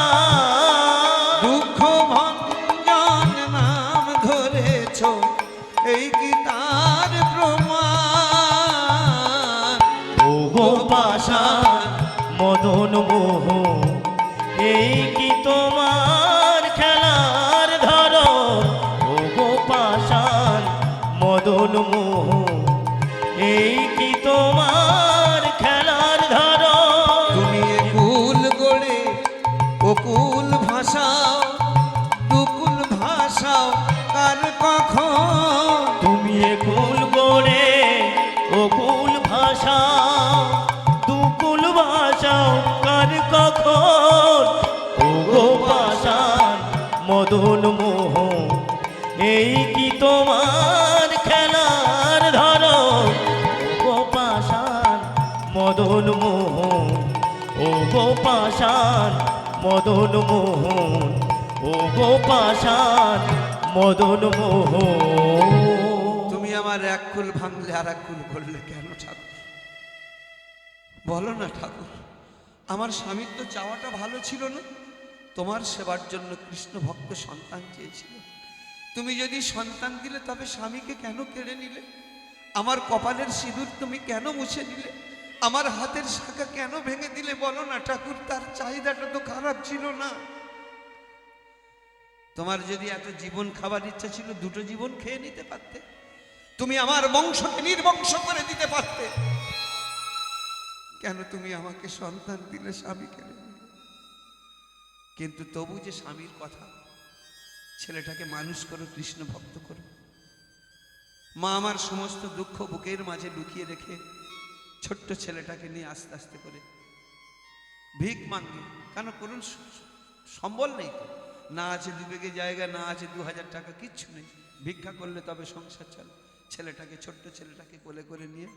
Speaker 1: দুঃখ ভঞ্জন নাম ধরেছ, এই কি তার প্রমাণ?
Speaker 2: ও গো পাষাণ মদন মোহ, এই কি তোমার খেলার ধরো? ও গো পাষাণ মদন মোহ, এই কি তোমার খেলার ধরো?
Speaker 1: তুমি কুল গড়ে অকুল ভাষাও, দুকুল ভাষাও কার কখন?
Speaker 2: তুমি কুল গড়ে অকুল ভাষা, দুকুল ভাষাও কার কখন? ও গো পাষাণ মদন মোহ, এই কি তোমার খেলার ধরো? ও গো পাষাণ মদন মোহ, ও গো পাষাণ মদন মোহন, ও গো পাষাণ মদন মোহন।
Speaker 1: তুমি আমার এক কুল ভাঙলে আর এক কুল করলে কেন ঠাকুর? বলো না ঠাকুর। আমার স্বামীর তো চাওয়াটা ভালো ছিল না? তোমার সেবার জন্য কৃষ্ণ ভক্ত সন্তান চেয়েছিল। তুমি যদি সন্তান দিলে, তবে স্বামীকে কেন কেড়ে নিলে? আমার কপালের সিঁদুর তুমি কেন মুছে দিলে? আমার হাতের শাখা কেন ভেঙে দিলে? বলো না ঠাকুর। তার চাহিদাটা তো খারাপ ছিল না? তোমার যদি এত জীবন খাবার ইচ্ছা ছিল, দুটো জীবন খেয়ে নিতে পারতে। তুমি আমার বংশকে নির্বংশ করে দিতে পারতে। কেন তুমি আমাকে সন্তান দিলে, স্বামী কেড়ে নিলে? কিন্তু তবু যে স্বামীর কথা, ছেলেটাকে মানুষ করো, কৃষ্ণ ভক্ত করো। মা আমার সমস্ত দুঃখ বুকের মাঝে লুকিয়ে রেখে ছোট্ট ছেলেটাকে নিয়ে আস্তে আস্তে করে ভিক মাঙ্গে, কারণ কোনো সম্বল নেই তো, না আছে 2 বিঘে জায়গা, না আছে 2000 টাকা, কিচ্ছু নেই। ভিক্ষা করলে তবে সংসার চলে। ছেলেটাকে, ছোট্ট ছেলেটাকে কোলে করে নিয়ে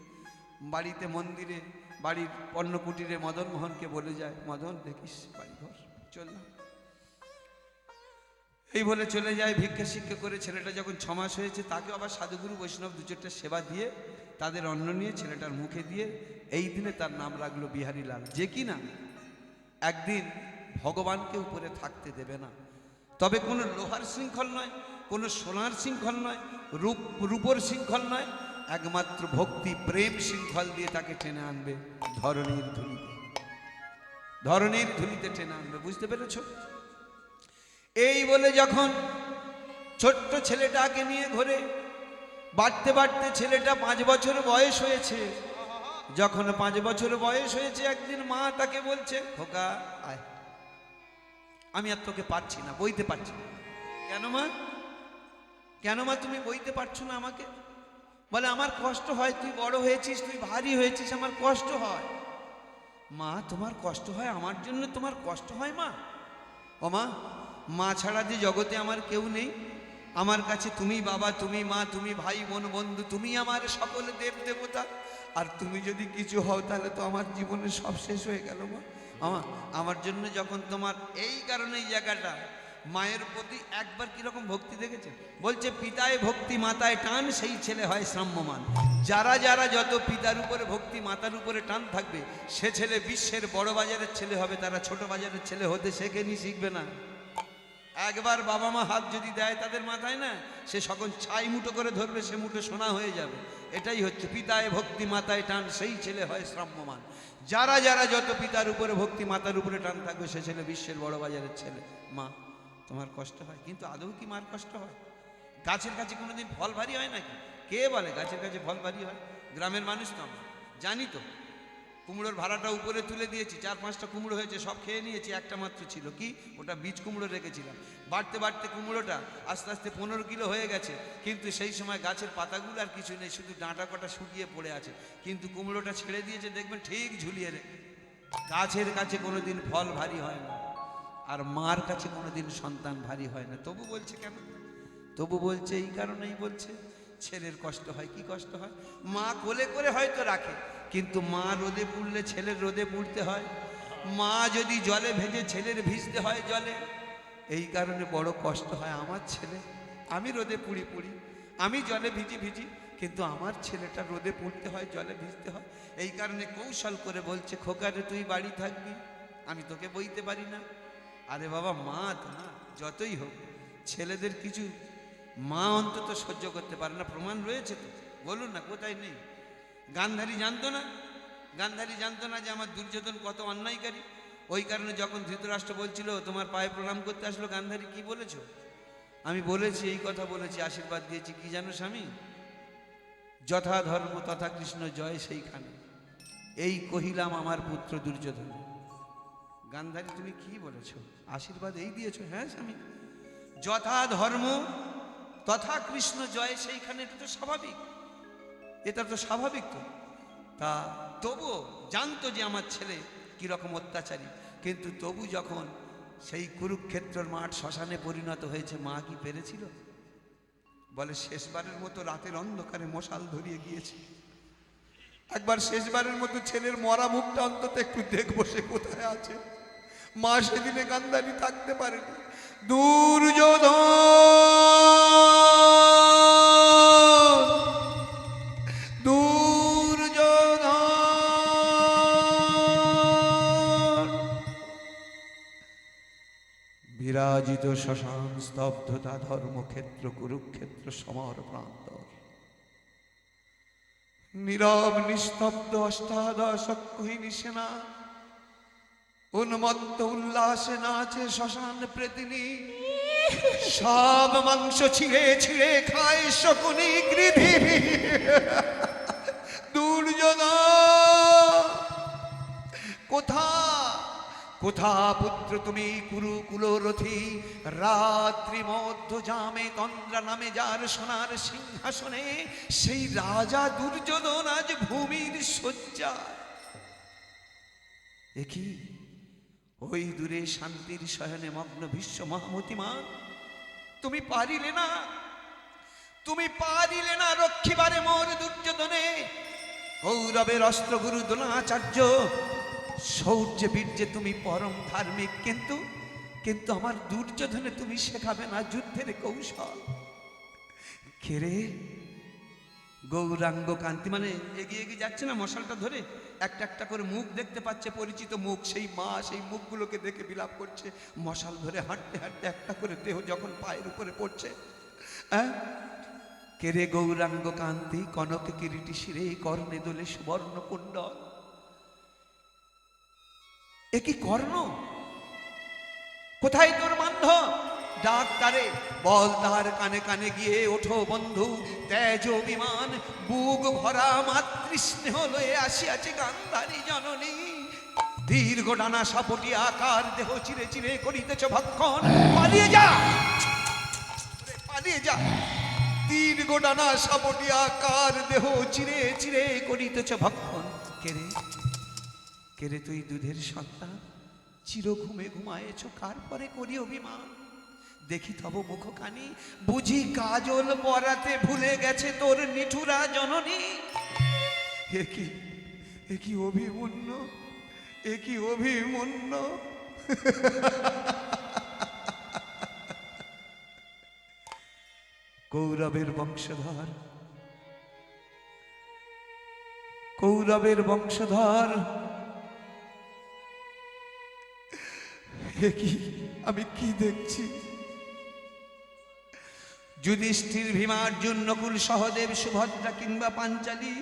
Speaker 1: বাড়িতে, মন্দিরে, বাড়ির অন্নকুটিরে মদন মোহনকে বলে যায়, মদন দেখিস বাড়িঘর, চললাম। এই বলে চলে যায়। ভিক্ষা শিক্ষা করে ছেলেটা যখন 6 মাস হয়েছে, তাকে আবার সাধুগুরু বৈষ্ণব 2-4টা সেবা দিয়ে তাদের অন্ন নিয়ে ছেলেটার মুখে দিয়ে এই দিনে তার নাম রাখলো বিহারীলাল, যে কি না একদিন ভগবানকে উপরে থাকতে দেবে না। তবে কোনো লোহার শৃঙ্খল নয়, কোনো সোনার শৃঙ্খল নয়, রূপর শৃঙ্খল নয়, একমাত্র ভক্তি প্রেম শৃঙ্খল দিয়ে তাকে টেনে আনবে ধরণীর ধুলিতে, ধরণীর ধুলিতে টেনে আনবে। বুঝতে পেরেছ? এই বলে যখন ছোট্ট ছেলেটাকে নিয়ে ঘরে বাড়তে বাড়তে ছেলেটা 5 বছর বয়স হয়েছে। যখন 5 বছর বয়স হয়েছে, একদিন মা তাকে বলছে, খোকা আয়, আমি আর তোকে পারছি না, বইতে পারছি না। কেন মা? কেন মা তুমি বইতে পারছো না আমাকে? বলে আমার কষ্ট হয়, তুই বড় হয়েছিস, তুই ভারী হয়েছিস, আমার কষ্ট হয়। মা তোমার কষ্ট হয়, আমার জন্য তোমার কষ্ট হয় মা? ও মা, মা ছাড়া যে জগতে আমার কেউ নেই, আমার কাছে তুমি বাবা, তুমি মা, তুমি ভাই বোন বন্ধু, তুমি আমার সকল দেব দেবতা। আর তুমি যদি কিছু হও তাহলে তো আমার জীবনে সব শেষ হয়ে গেল মা। আমার জন্য যখন তোমার এই কারণে এই জায়গাটা, মায়ের প্রতি একবার কিরকম ভক্তি দেখেছে? বলছে পিতায় ভক্তি মাতায় টান, সেই ছেলে হয় সাম্যমান। যারা যারা যত পিতার উপরে ভক্তি, মাতার উপরে টান থাকবে, সে ছেলে বিশ্বের বড় বাজারের ছেলে হবে। তারা ছোট বাজারের ছেলে হতে শেখেনি, শিখবে না। একবার বাবা মা হাত যদি দেয় তাদের মাথায় না, সে সকল ছাই মুঠো করে ধরবে, সে মুঠো সোনা হয়ে যাবে। এটাই হচ্ছে পিতায় ভক্তি মাতায় টান, সেই ছেলে হয় শ্রাম্যমান। যারা যারা যত পিতার উপরে ভক্তি, মাতার উপরে টান থাকবে, সে ছেলে বিশ্বের বড় বাজারের ছেলে। মা তোমার কষ্ট হয়, কিন্তু আদৌ কি মার কষ্ট হয়? গাছের কাছে কোনোদিন ফল ভারী হয় নাকি? কে বলে গাছের কাছে ফল ভারী হয়? গ্রামের মানুষ তো আমরা জানি তো। কুমড়োর ভাড়াটা উপরে তুলে দিয়েছি, 4-5টা কুমড়ো হয়েছে, সব খেয়ে নিয়েছি, একটা মাত্র ছিল, কি ওটা বীজ কুমড়ো রেখেছিলাম। বাড়তে বাড়তে কুমড়োটা আস্তে আস্তে 15 কিলো হয়ে গেছে, কিন্তু সেই সময় গাছের পাতাগুলো আর কিছু নেই, শুধু ডাঁটা কটা শুকিয়ে পড়ে আছে। কিন্তু কুমড়োটা ছেড়ে দিয়েছে, দেখবেন ঠিক ঝুলিয়ে রে। গাছের কাছে কোনোদিন ফল ভারী হয় না, আর মার কাছে কোনোদিন সন্তান ভারী হয় না। তবু বলছে কেন? তবু বলছে এই কারণেই বলছে, ছেলের কষ্ট হয়। কি কষ্ট হয়? মা কোলে করে হয়তো রাখে, কিন্তু মা রোদে পুড়লে ছেলের রোদে পুড়তে হয়। মা যদি জলে ভেজে ছেলের ভিজতে হয় জলে। এই কারণে বড় কষ্ট হয় আমার ছেলে। আমি রোদে পুড়ি, আমি জলে ভিজি, কিন্তু আমার ছেলেটা রোদে পুড়তে হয়, জলে ভিজতে হয়। এই কারণে কৌশল করে বলছে, খোকারে তুই বাড়ি থাকবি, আমি তোকে বইতে পারি না। আরে বাবা, মা তো না, যতই হোক ছেলেদের কিছু মা অন্তত সহ্য করতে পারে না। প্রমাণ রয়েছে তো, বলুন না, কোথায় নেই? গান্ধারী জানতো না? গান্ধারী জানতো না যে আমার দুর্যোধন কত অন্যায়কারী? ওই কারণে যখন ধৃতরাষ্ট্র বলছিল তোমার পায়ে প্রণাম করতে আসলো, গান্ধারী কি বলেছ? আমি বলেছি, এই কথা বলেছি, আশীর্বাদ দিয়েছি, কি জানো স্বামী? যথা ধর্ম তথা কৃষ্ণ জয় সেইখানে, এই কহিলাম আমার পুত্র দুর্যোধন। গান্ধারী তুমি কি বলেছ? আশীর্বাদ এই দিয়েছো? হ্যাঁ স্বামী, যথা ধর্ম তথা কৃষ্ণ জয় সেইখানে। এটা তো স্বাভাবিক, এটা তো স্বাভাবিক তো। তা তবুও জানতো যে আমার ছেলে কীরকম অত্যাচারী, কিন্তু তবু যখন সেই কুরুক্ষেত্রের মাঠ শ্মশানে পরিণত হয়েছে, মা কি পেরেছিল? বলে শেষবারের মতো রাতের অন্ধকারে মশাল ধরিয়ে গিয়েছে, একবার শেষবারের মতো ছেলের মরা মুখটা অন্তত একটু দেখবো সে কোথায় আছে। মা সেদিনে গান্ধারী থাকতে পারেনি। দুর্যোধন বিরাজিত শ্মশান স্তব্ধতা, ধর্মক্ষেত্র কুরুক্ষেত্র সমর প্রান্তর, নীরব নিস্তব্ধ অষ্টাদশ অক্ষৌহিনী সেনা, উন্মত্ত উল্লাসে নাচে শ্মশান প্রেতিনী, সব মাংস ছিঁড়ে ছিঁড়ে খায় শকুনি গৃধি। দুর্যোধন কোথা পুত্র তুমি কুরুকুলরথী, রাত্রি মধ্য জামে তন্দ্রা নামে যার সোনার সিংহাসনে, সেই রাজা দুর্যোধন আজ ভূমির শয্যা। একই ওই দূরে শান্তির শয়নে মগ্ন ভীষ্ম মহামতিমান, তুমি পারিলে না, তুমি পারিলে না রক্ষিবারে মোর দুর্যোধনে। কৌরবের অস্ত্রগুরু দ্রোণাচার্য, শৌর্যে বীর্যে তুমি পরম ধার্মিক, কিন্তু কিন্তু আমার দুর্যোধনে তুমি শেখাবে না যুদ্ধের কৌশল। খেরে গৌরাঙ্গ কান্তি, মানে এগিয়ে এগিয়ে যাচ্ছে না মশালটা ধরে, একটা একটা করে মুখ দেখতে পাচ্ছে, পরিচিত মুখ, সেই মা সেই মুখগুলোকে দেখে বিলাপ করছে। মশাল ধরে হাঁটতে হাঁটতে একটা করে দেহ যখন পায়ের উপরে পড়ছে, হ্যাঁ, কেরে গৌরাঙ্গ কান্তি, কনক কিরিটি শিরে, কর্ণে দোলে সুবর্ণ কুণ্ডল। এ কি কর্ণ? কোথায় তোর বান্ধ? ডাক তারে, বল তার কানে কানে গিয়ে, ওঠো বন্ধু তেজ অভিমান, বুক ভরা মাতৃস্নেহ লয়ে আসিয়াছে গান্ধারী জননী। দীর্ঘ ডানা সাপটি আকার দেহ চিরে চিরে করিতেছ ভক্ষণ, পালিয়ে যা, পালিয়ে যা। দীর্ঘ ডানা সাপটি আকার দেহ চিরে চিরে করিতেছ ভক্ষণ। কেরে কেরে তুই দুধের সন্তান, চির ঘুমে ঘুমায়েছ, কার পরে করি অভিমান? দেখি তব মুখখানি, বুঝি কাজল পরাতে ভুলে গেছে তোর নিঠুরা জননী। একই অভিমন্য, একই অভিমন্য। কৌরবের বংশধর, কৌরবের বংশধর, কি আমি কি দেখছি? যুধিষ্ঠির, ভীমার্জুন, নকুল, সহদেব, সুভদ্রা কিংবা পাঞ্চালী,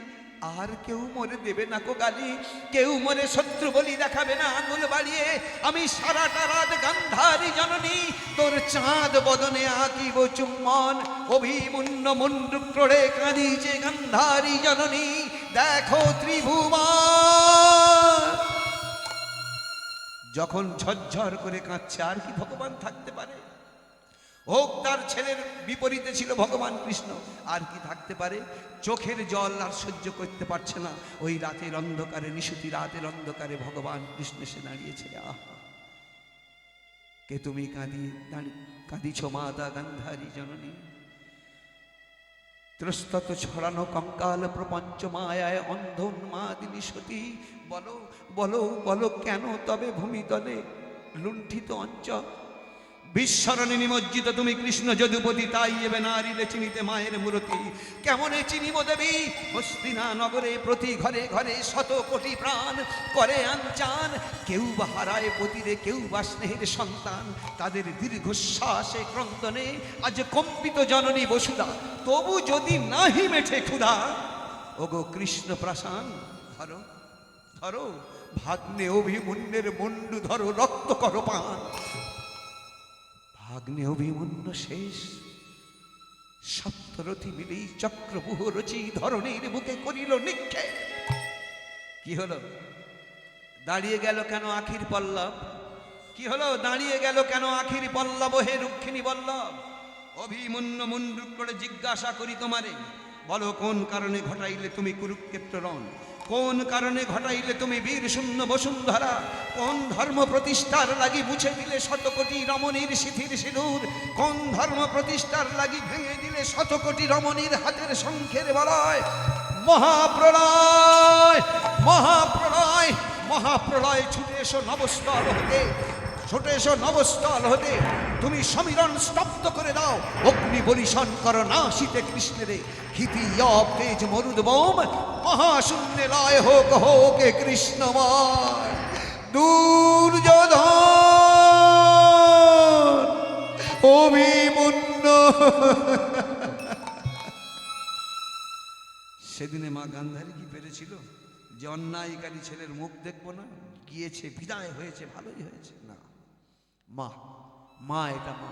Speaker 1: আর কেউ মরে দেবে না কো গালি, কেউ মরে শত্রু বলি দেখাবে না আঙুল বাড়িয়ে। আমি সারাটা রাত গান্ধারী জননী, তোর চাঁদ বদনে আঁকিব চুম্বন। অভিমুন্ন মুন্ডু ক্রোড়ে কাঁদিছে গান্ধারী জননী, দেখো ত্রিভুবন। যখন ঝরঝর করে কাঁদছে, আর কি ভগবান থাকতে পারে? হোক তার ছেলের বিপরীতে ছিল ভগবান কৃষ্ণ, আর কি থাকতে পারে? চোখের জল আর সহ্য করতে পারছে না, ওই রাতের অন্ধকারে, নিশুতি রাতের অন্ধকারে ভগবান কৃষ্ণ এসে দাঁড়িয়েছে। আহা, কে তুমি কাঁদিছ মাতা গান্ধারী জননী? ত্রস্তত ছড়ানো কঙ্কাল প্রপঞ্চ মায়ায় অন্ধ উন্মাদিনী সতী, বলো বলো বলো কেন তবে ভূমিতলে লুণ্ঠিত অঞ্চল? বিস্মরণে নিমজ্জিত তুমি কৃষ্ণ যদুপতি, তাই এবে নারিলে চিনিতে মায়ের মূরতি। কেমনে চিনিব দেবী? হস্তিনা নগরে প্রতি ঘরে ঘরে শত কোটি প্রাণ করে আনচান। কেউ বা হারায় পতিরে, কেউ বা স্নেহের সন্তান, তাদের দীর্ঘশ্বাসে ক্রন্দনে আজ কম্পিত জননী বসুধা। তবু যদি নাহি মেঠে ক্ষুধা, ওগো কৃষ্ণ প্রাসান ধরো ধরো, ভাগ্নে অভিমন্যের মুন্ডু ধরো, রক্ত করো পান। ভাগ্নে অভিমন্য শেষ, সপ্তরথী মিলেই চক্রবুহ রচি ধরণীর বুকে করিল নিক্ষেপ। কি হলো? দাঁড়িয়ে গেল কেন আখির পল্লব? কি হলো? দাঁড়িয়ে গেল কেন আখির পল্লব? হে রুক্মিণী বল্লভ, অভিমন্য মুন্ডু করে জিজ্ঞাসা করি তোমারে, বলো কোন কারণে ঘটাইলে তুমি কুরুক্ষেত্র রণ? কোন কারণে ঘটাইলে তুমি বীর শূন্য বসুন্ধরা? কোন ধর্ম প্রতিষ্ঠার লাগি মুছে দিলে শত কোটি রমণীর সিথির সিঁদুর? কোন ধর্ম প্রতিষ্ঠার লাগি ভেঙে দিলে শত কোটি রমণীর হাতের শঙ্খের বলয়? মহাপ্রলয়, মহাপ্রলয়, মহাপ্রলয়, ছুটে এসো নবস্থল হতে, ছুটে এসো নবস্থল হতে। তুমি সমীরণ স্তব্ধ করে দাও, অগ্নি বলিশন করো না শীতে কৃষ্ণেরে। ক্ষিতি তেজ মরুদ বোম, মহাশূন্যে লয় হোক হোক কৃষ্ণময়। দুর্যোধন অভিমন্য। সেদিনে মা গান্ধারী কি পেরেছিল যে অন্যায়কারী ছেলের মুখ দেখবো না? গিয়েছে, বিদায় হয়েছে, ভালোই হয়েছে। না, মা, মা এটা মা।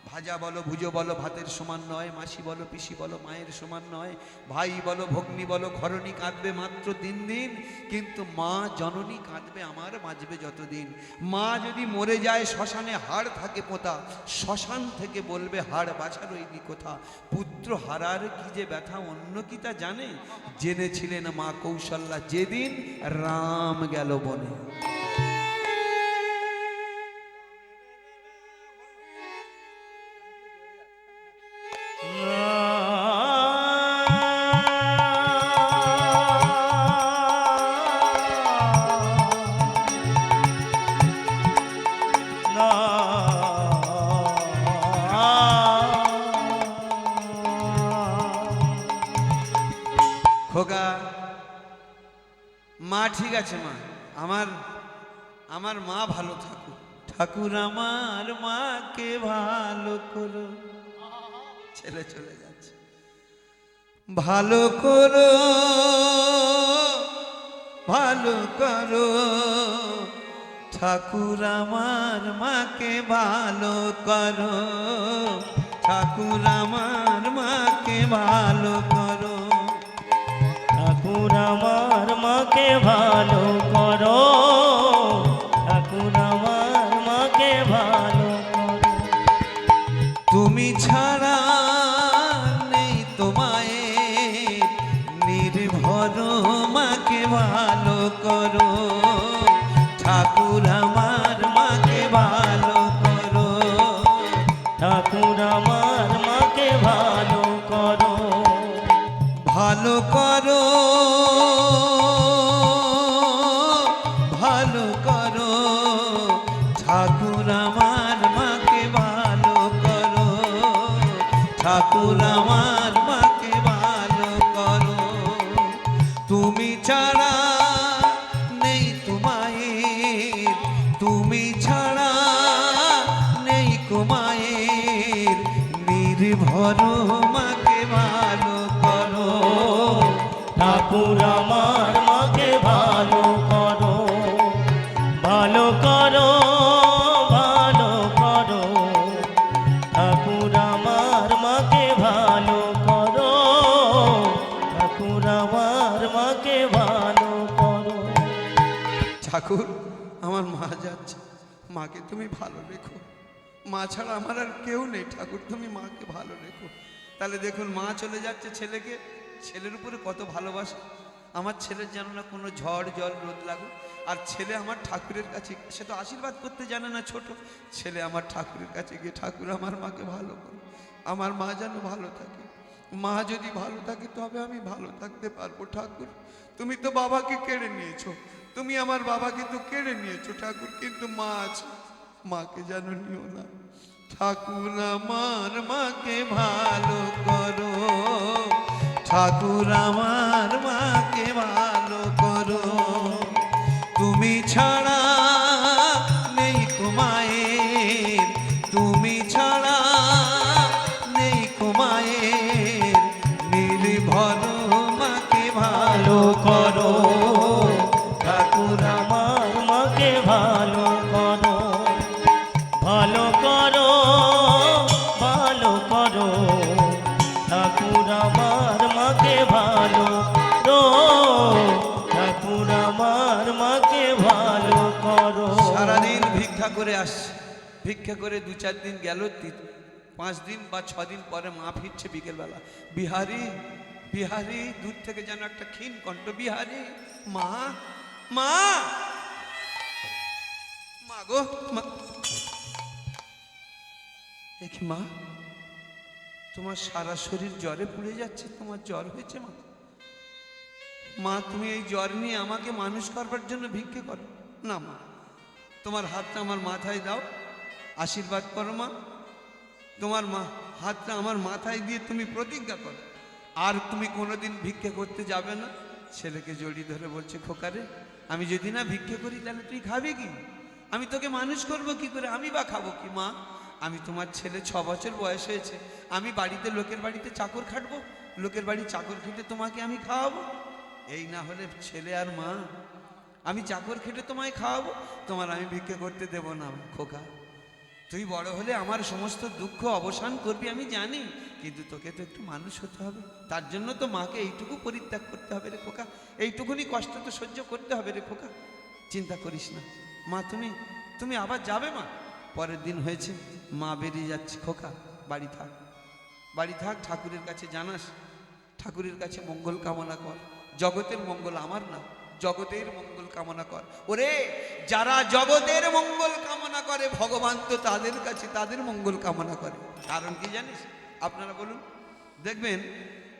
Speaker 1: ভাজা বলো ভুজো বলো ভাতের সমান নয়, মাসি বলো পিসি বলো মায়ের সমান নয়, ভাই বলো ভগ্নী বলো ঘরণী কাঁদবে মাত্র 3 দিন, কিন্তু মা জননী কাঁদবে আমার বাঁচবে যতদিন। মা যদি মরে যায় শ্মশানে হাড় থাকে পোঁতা, শ্মশান থেকে বলবে হাড় বাছা রইলি কোথা। পুত্র হারার কি যে ব্যথা অন্য কি তা জানে, জেনেছিলেন মা কৌশল্যা যেদিন রাম গেল বনে। খোকা, মা ঠিক আছে মা, আমার মা ভালো থাকুক। ঠাকুর আমার মাকে ভালো করো। ছেলে চলে যাচ্ছে, ভালো করো ভালো করো, ঠাকুর আমার মাকে ভালো করো, ঠাকুর আমার মাকে ভালো করো।
Speaker 2: ঠাকুর আমার মাকে ভালো করো, ঠাকুর আমার মাকে ভালো করো।
Speaker 1: তুমি ছাড়া নেই তোমায় নির্ভর, মাকে ভালো করো, ঠাকুর আমার মাকে ভালো করো,
Speaker 2: ঠাকুর আমার মাকে ভালো করো।
Speaker 1: ভালো করো ভালো করো, ঠাকুর আমার মাকে ভালো করো, ঠাকুর আমার মাকে ভালো করো। তুমি ছাড়া নেই তোমায়ের, তুমি ছাড়া নেই কুমায়ের, নির্ভর মাকে ভালো করো,
Speaker 2: ঠাকুর আমার মাকে ভালো করো, ভালো করো ভালো করো, ঠাকুর আমার মাকে ভালো করো, ঠাকুর আমার মাকে ভালো করো।
Speaker 1: ঠাকুর আমার মা যাচ্ছে, মাকে তুমি ভালো রেখো, মা ছাড়া আমার আর কেউ নেই, ঠাকুর তুমি মাকে ভালো রেখো। তাহলে দেখুন মা চলে যাচ্ছে ছেলেকে, ছেলের উপরে কত ভালোবাসা। আমার ছেলের যেন না কোনো ঝড় জল রোদ লাগুক, আর ছেলে আমার ঠাকুরের কাছে, সে তো আশীর্বাদ করতে জানে না ছোট, ছেলে আমার ঠাকুরের কাছে গিয়ে ঠাকুর আমার মাকে ভালো করো, আমার মা যেন ভালো থাকে। মা যদি ভালো থাকে তবে আমি ভালো থাকতে পারবো। ঠাকুর তুমি তো বাবাকে কেড়ে নিয়েছো, তুমি আমার বাবাকে তো কেড়ে নিয়েছো ঠাকুর, কিন্তু মা আছে, মাকে যেন নিও না। ঠাকুর আমার মাকে ভালো করো, ঠাকুর আমার মাকে ভালো করো। তুমি ছাড়া নেই কুমায়ের, তুমি ছাড়া নেই কুমায়ের, নির্ভর মাকে ভালো করো,
Speaker 2: ঠাকুর আমার মাকে ভালো করো, ভালো করো ভালো করো, ঠাকুর আমার মাকে ভালো করো, ঠাকুর আমার মাকে ভালো করো।
Speaker 1: সারাদিন ভিক্ষা করে আসছে, ভিক্ষা করে 2-4 দিন গেল, 5 দিন বা 6 দিন পরে মা ফিরছে বিকেলবেলা, বিহারি বিহারি, দূর থেকে যেন একটা ক্ষীণ কণ্ঠ, বিহারি মা মা মা গো মা। দেখি মা, তোমার সারা শরীর জ্বরে পুড়ে যাচ্ছে, তোমার জ্বর হয়েছে মা? মা তুমি এই জ্বর নিয়ে আমাকে মানুষ করবার জন্য ভিক্ষে করো না মা, তোমার হাতটা আমার মাথায় দাও, আশীর্বাদ করো মা, তোমার হাতটা আমার মাথায় দিয়ে তুমি প্রতিজ্ঞা করো আর তুমি কোনোদিন ভিক্ষে করতে যাবে না। ছেলেকে জড়িয়ে ধরে বলছে, খোকারে আমি যদি না ভিক্ষে করি তাহলে তুই খাবি কি? আমি তোকে মানুষ করব কি করে? আমি বা খাবো কি? মা আমি তোমার ছেলে 6 বছর বয়স হয়েছে, আমি বাড়িতে লোকের বাড়িতে চাকর খাটবো, লোকের বাড়ি চাকর খেটে তোমাকে আমি খাওয়াবো? এই না হলে ছেলে আর মা, আমি চাকর খেটে তোমায় খাওয়াবো, তোমার আমি ভিক্ষে করতে দেব না খোকা। তুই বড় হলে আমার সমস্ত দুঃখ অবসান করবি আমি জানি, কিন্তু তোকে তো একটু মানুষ হতে হবে। তার জন্য তো মাকে এইটুকু পরিত্যাগ করতে হবে রে খোকা, এইটুকুনি কষ্ট তো সহ্য করতে হবে রে খোকা। চিন্তা করিস না মা, তুমি আবার যাবে মা। পরের দিন হয়েছে, মা বেরিয়ে যাচ্ছে, খোকা বাড়ি থাক, বাড়ি থাক, ঠাকুরের কাছে জানাস, ঠাকুরের কাছে মঙ্গল কামনা কর। জগতের মঙ্গল আমার না, জগতের মঙ্গল কামনা কর। ওরে যারা জগতের মঙ্গল কামনা করে ভগবান তো তাদের কাছে তাদের মঙ্গল কামনা করে। কারণ কি জানিস? আপনারা বলুন, দেখবেন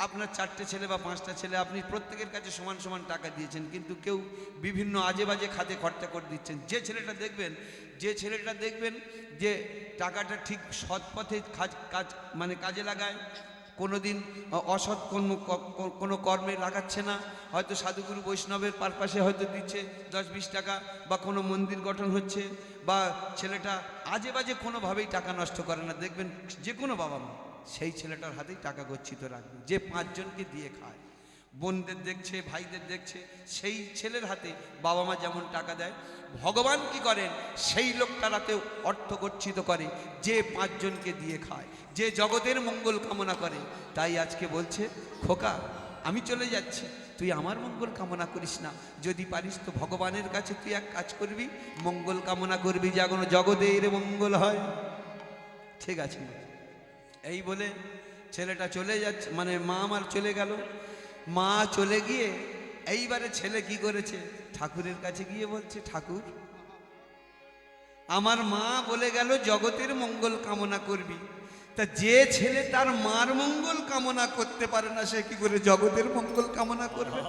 Speaker 1: আপনার 4টে ছেলে বা 5টা ছেলে, আপনি প্রত্যেকের কাছে সমান সমান টাকা দিয়েছেন, কিন্তু কেউ বিভিন্ন আজে বাজে খাতে খরচা করে দিচ্ছেন। যে ছেলেটা দেখবেন যে টাকাটা ঠিক সৎ পথে কাজে লাগায়, কোনোদিন অসৎ কোনো কর্মে লাগাচ্ছে না, হয়তো সাধুগুরু বৈষ্ণবের পারপাসে হয়তো দিচ্ছে 10-20 টাকা, বা কোনো মন্দির গঠন হচ্ছে, বা ছেলেটা আজে বাজে কোনোভাবেই টাকা নষ্ট করে না, দেখবেন যে কোনো বাবা মা সেই ছেলেটার হাতেই টাকা গচ্ছিত রাখবে। যে 5 জনকে দিয়ে খায়, বোনদের দেখছে, ভাইদের দেখছে, সেই ছেলের হাতে বাবা মা যেমন টাকা দেয়, ভগবান কি করেন সেই লোকটার হাতে অর্থ গচ্ছিত করে যে 5 জনকে দিয়ে খায়, যে জগতের মঙ্গল কামনা করে। তাই আজকে বলছে, খোকা আমি চলে যাচ্ছি, তুই আমার মঙ্গল কামনা করিস না, যদি পারিস তো ভগবানের কাছে তুই এক কাজ করবি, মঙ্গল কামনা করবি, যেন জগতের মঙ্গল হয়। ঠিক আছে? এই বলে ছেলেটা চলে যাচ্ছে, মানে মা আমার চলে গেল। মা চলে গিয়ে এইবারে ছেলে কি করেছে, ঠাকুরের কাছে গিয়ে বলছে, ঠাকুর আমার মা বলে গেল জগতের মঙ্গল কামনা করবি, তা যে ছেলে তার মার মঙ্গল কামনা করতে পারে না সে কি করে জগতের মঙ্গল কামনা করবে?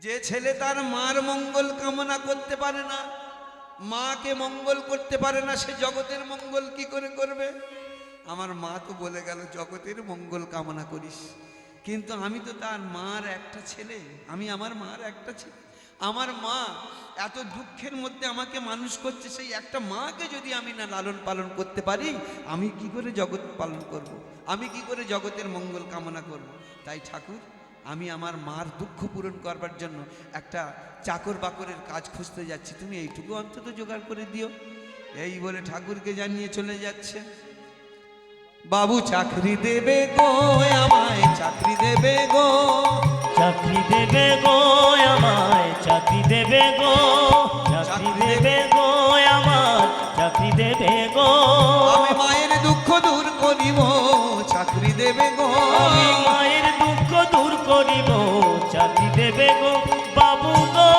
Speaker 1: যে ছেলে তার মার মঙ্গল কামনা করতে পারে না, মাকে মঙ্গল করতে পারে না, সে জগতের মঙ্গল কি করে করবে? আমার মা তো বলে গেল জগতের মঙ্গল কামনা করিস, কিন্তু আমি তো তার মার একটা ছেলে, আমি আমার মার একটা ছেলে। আমার মা এত দুঃখের মধ্যে আমাকে মানুষ করছে, সেই একটা মাকে যদি আমি না লালন পালন করতে পারি, আমি কি করে জগৎ পালন করব? আমি কি করে জগতের মঙ্গল কামনা করব? তাই ঠাকুর আমি আমার মার দুঃখ পূরণ করবার জন্য একটা চাকর বাকরের কাজ খুঁজতে যাচ্ছি, তুমি এইটুকু অন্তত জোগাড় করে দিও। এই বলে ঠাকুরকে জানিয়ে চলে যাচ্ছে। বাবু চাকরি দেবে গো আমায়, চাকরি দেবে গো,
Speaker 2: চাকরি দেবে গো আমায়, চাকরি দেবে গো, চাকরি দেবে গো আমার, চাকরি দেবে গো।
Speaker 1: আমি মায়ের দুঃখ দূর করিব, চাকরি দেবে গো,
Speaker 2: আমি মায়ের দুঃখ দূর করিব, চাকরি দেবে গো বাবু গো।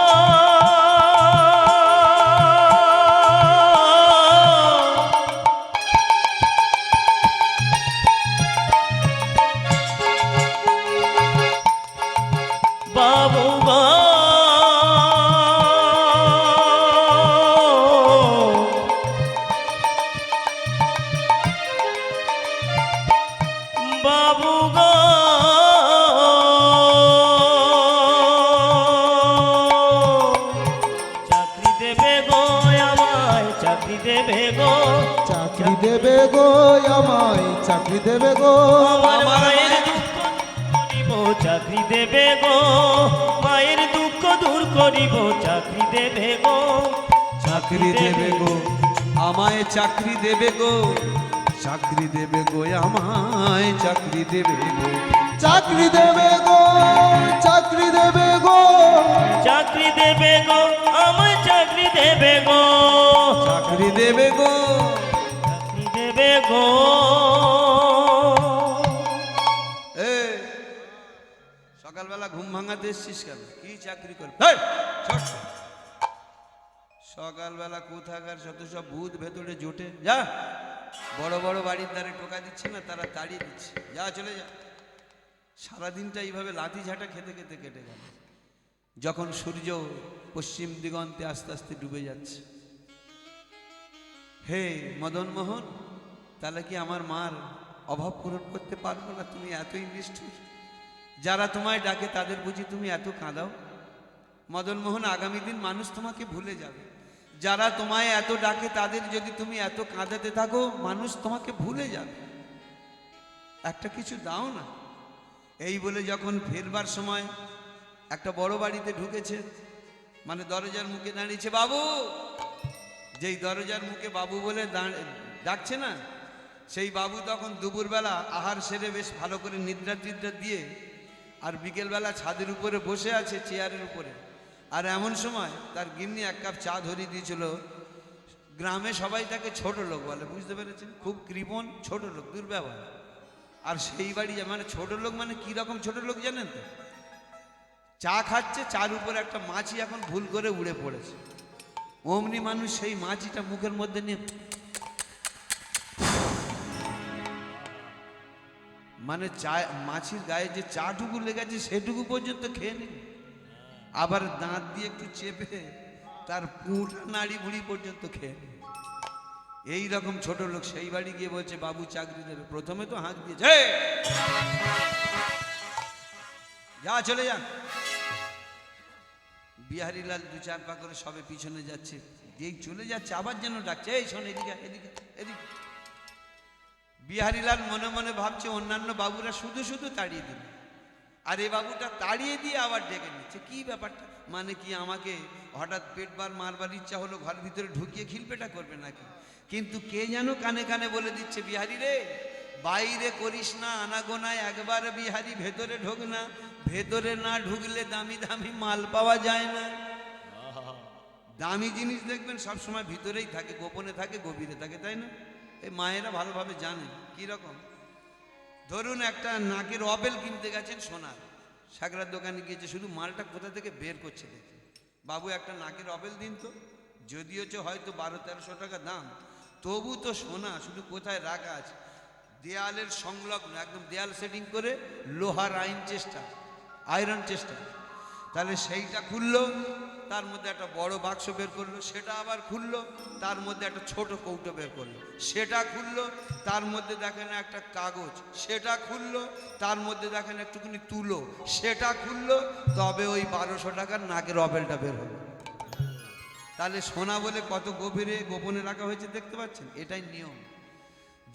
Speaker 2: বাবু গো বাবু গো চাকরি দেবে গো আমায়, চাকরি দেবে গো,
Speaker 3: চাকরি দেবে গো আমায়, চাকরি দেবে গো,
Speaker 2: আমার মায়ের দুঃখ করিব, চাকরি দেবে গো, মায়ের দুঃখ দূর করিব, চাকরি দেবে গো,
Speaker 1: চাকরি দেবে গো আমায়, চাকরি দেবে গো, চাকরি দেবে গো আমায়, চাকরি দেবে গো,
Speaker 3: চাকরি দেবে গো, চাকরি দেবে গো,
Speaker 2: চাকরি দেবে গো আমায়, চাকরি দেবে গো,
Speaker 1: চাকরি দেবে গো।
Speaker 2: চাকরি দেবে গো।
Speaker 1: সকালবেলা ঘুম ভাঙাতে এসছিস কেন? কি চাকরি করবি? সকালবেলা কোথাকার শত সব ভূত ভেতরে জোটে, যা বড় বড় বাড়ির দ্বারে টোকা দিচ্ছে না, তারা তাড়িয়ে দিচ্ছে, যা চলে যা। সারাদিনটা এইভাবে লাঠি ঝাঁটা খেতে খেতে কেটে গেল। যখন সূর্য পশ্চিম দিগন্তে আস্তে আস্তে ডুবে যাচ্ছে, হে মদন মোহন, তাহলে কি আমার মার অভাব পূরণ করতে পারবো না? তুমি এতই নিষ্ঠুর, যারা তোমায় ডাকে তাদের বুঝি তুমি এত কাঁদাও? মদন মোহন, আগামী দিন মানুষ তোমাকে ভুলে যাবে, যারা তোমায় এত ডাকে তাদের যদি তুমি এত কাঁদাতে থাকো, মানুষ তোমাকে ভুলে যাবে, একটা কিছু দাও না। এই বলে যখন ফেরবার সময় একটা বড় বাড়িতে ঢুকেছে, মানে দরজার মুখে দাঁড়িয়েছে, বাবু যেই দরজার মুখে বাবু বলে ডাকছে না, সেই বাবু তখন দুপুরবেলা আহার সেরে বেশ ভালো করে নিদ্রা টিদ্রা দিয়ে আর বিকেলবেলা ছাদের উপরে বসে আছে চেয়ারের উপরে। আর এমন সময় তার গিন্নি এক কাপ চা ধরিয়ে দিয়েছিল। গ্রামে সবাই তাকে ছোট লোক বলে, বুঝতে পেরেছেন? খুব কৃপণ, ছোট লোক, দুর্ব্যবহার। আর সেই বাড়ি মানে ছোট লোক মানে কি রকম ছোট লোক জানেন তো? চা খাচ্ছে, চার উপরে একটা মাছি এখন ভুল করে উড়ে পড়েছে। অমনি মানুষ সেই মাছিটা মুখের মধ্যে নিয়ে মানে চা, মাছির গায়ে যে চাটুকু লেগেছে সেটুকু পর্যন্ত খেয়ে নিল। আবার দাঁত দিয়ে একটু চেপে তার পুঁটা নাড়ি ভুড়ি পর্যন্ত খেয়ে নিল। এইরকম ছোট লোক সেই বাড়ি গিয়ে বলছে বাবু চাকরি দেবে। প্রথমে তো হাঁক দিয়েছে, যা চলে যান। বিহারীলাল দু চার পা করে সবে পিছনে যাচ্ছে, যেই চলে যাচ্ছে আবার যেন ডাকছে, এই শোন এদিকে এদিকে এদিকে। বিহারীলাল মনে মনে ভাবছে অন্যান্য বাবুরা শুধু শুধু তাড়িয়ে দিল, আর এই বাবুটা তাড়িয়ে দিয়ে আবার ডেকে নিচ্ছে। কি ব্যাপারটা? মানে কি আমাকে হঠাৎ পেটবার মারবার ইচ্ছা হলো, ঘর ভিতরে ঢুকিয়ে খিলপেটা করবে নাকি? কিন্তু কে যেন কানে কানে বলে দিচ্ছে, বিহারি রে বাইরে করিস না আনাগোনায়, একবার বিহারি ভেতরে ঢোক না, ভেতরে না ঢুকলে দামি দামি মাল পাওয়া যায় না। দামি জিনিস দেখবেন সবসময় ভিতরেই থাকে, গোপনে থাকে, গভীরে থাকে, তাই না? এই মায়েরা ভালোভাবে জানে। কি রকম? ধরুন একটা নাকের অবেল কিনতে গেছেন সোনার, সাগরার দোকানে গিয়েছে, শুধু মালটা কোথা থেকে বের করছে দেখে, বাবু একটা নাকের অবেল দিন তো। যদিও হয়তো 1200-1300 টাকা দাম, তবু তো সোনা, শুধু কোথায় রাখা আছে, দেয়ালের সংলগ্ন একদম দেয়াল সেটিং করে লোহার আয়রন চেষ্টা। তাহলে সেইটা খুললো, তার মধ্যে একটা বড় বাক্স বের করলো, সেটা আবার খুললো, তার মধ্যে একটা ছোট কৌটো বের করলো, সেটা খুললো, তার মধ্যে দেখেন একটা কাগজ, সেটা খুললো, তার মধ্যে দেখেন একটুখানি তুলো, সেটা খুললো, তবে ওই 1200 টাকার নাকের অবেলটা বের হলো। তাহলে সোনা বলে কত গভীরে গোপনে রাখা হয়েছে দেখতে পাচ্ছেন? এটাই নিয়ম।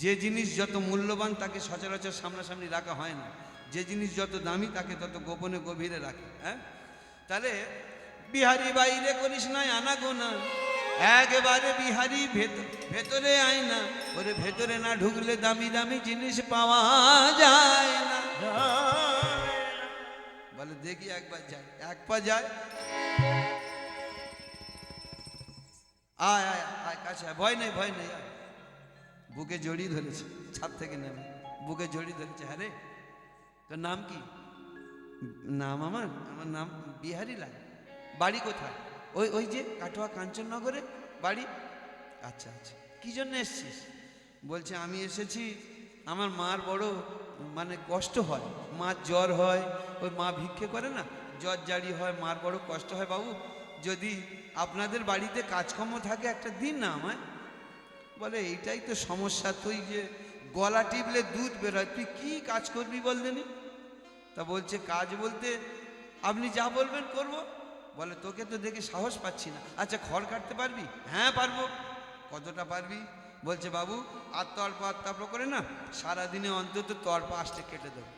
Speaker 1: যে জিনিস যত মূল্যবান তাকে সচরাচর সামনাসামনি রাখা হয় না, যে জিনিস যত দামি তাকে তত গোপনে গভীরে রাখে। হ্যাঁ, তাহলে বিহারি বাইরে করিস না আনাগোনা, একেবারে বিহারি ভেতরে আয় না, ওরে ভেতরে না ঢুকলে দামি দামি জিনিস পাওয়া যায় না। বলে দেখি একবার যায়, এক পা যায়, আয় আয় আয় কাছে, ভয় নেই ভয় নেই, আয়। বুকে জড়িয়ে ধরেছে, ছাদ থেকে নেমে বুকে জড়িয়ে ধরেছে। হ্যাঁ রে, তোর নাম কি? নাম আমার নাম বিহারীলাল। বাড়ি কোথায়? ওই ওই যে কাটোয়া কাঞ্চননগরে বাড়ি। আচ্ছা আচ্ছা, কি জন্য এসছিস? বলছে আমি এসেছি, আমার মার বড় মানে কষ্ট হয়, মার জ্বর হয়, ওই মা ভিক্ষে করে না, জ্বর জারি হয়, মার বড় কষ্ট হয়। বাবু যদি আপনাদের বাড়িতে কাজকর্ম থাকে একটা দিন না আমায়। বলে এইটাই তো সমস্যা, তুই যে গলা টিপলে দুধ বেরোয়, তুই কি কাজ করবি বল দেনি? তা বলছে কাজ বলতে আপনি যা বলবেন করব। বলে তোকে তো দেখে সাহস পাচ্ছি না। আচ্ছা খড় কাটতে পারবি? হ্যাঁ পারবো। কতটা পারবি? বলছে বাবু আর তর্পা করে না, সারাদিনে অন্তত তর্পা 5টে কেটে দেবো।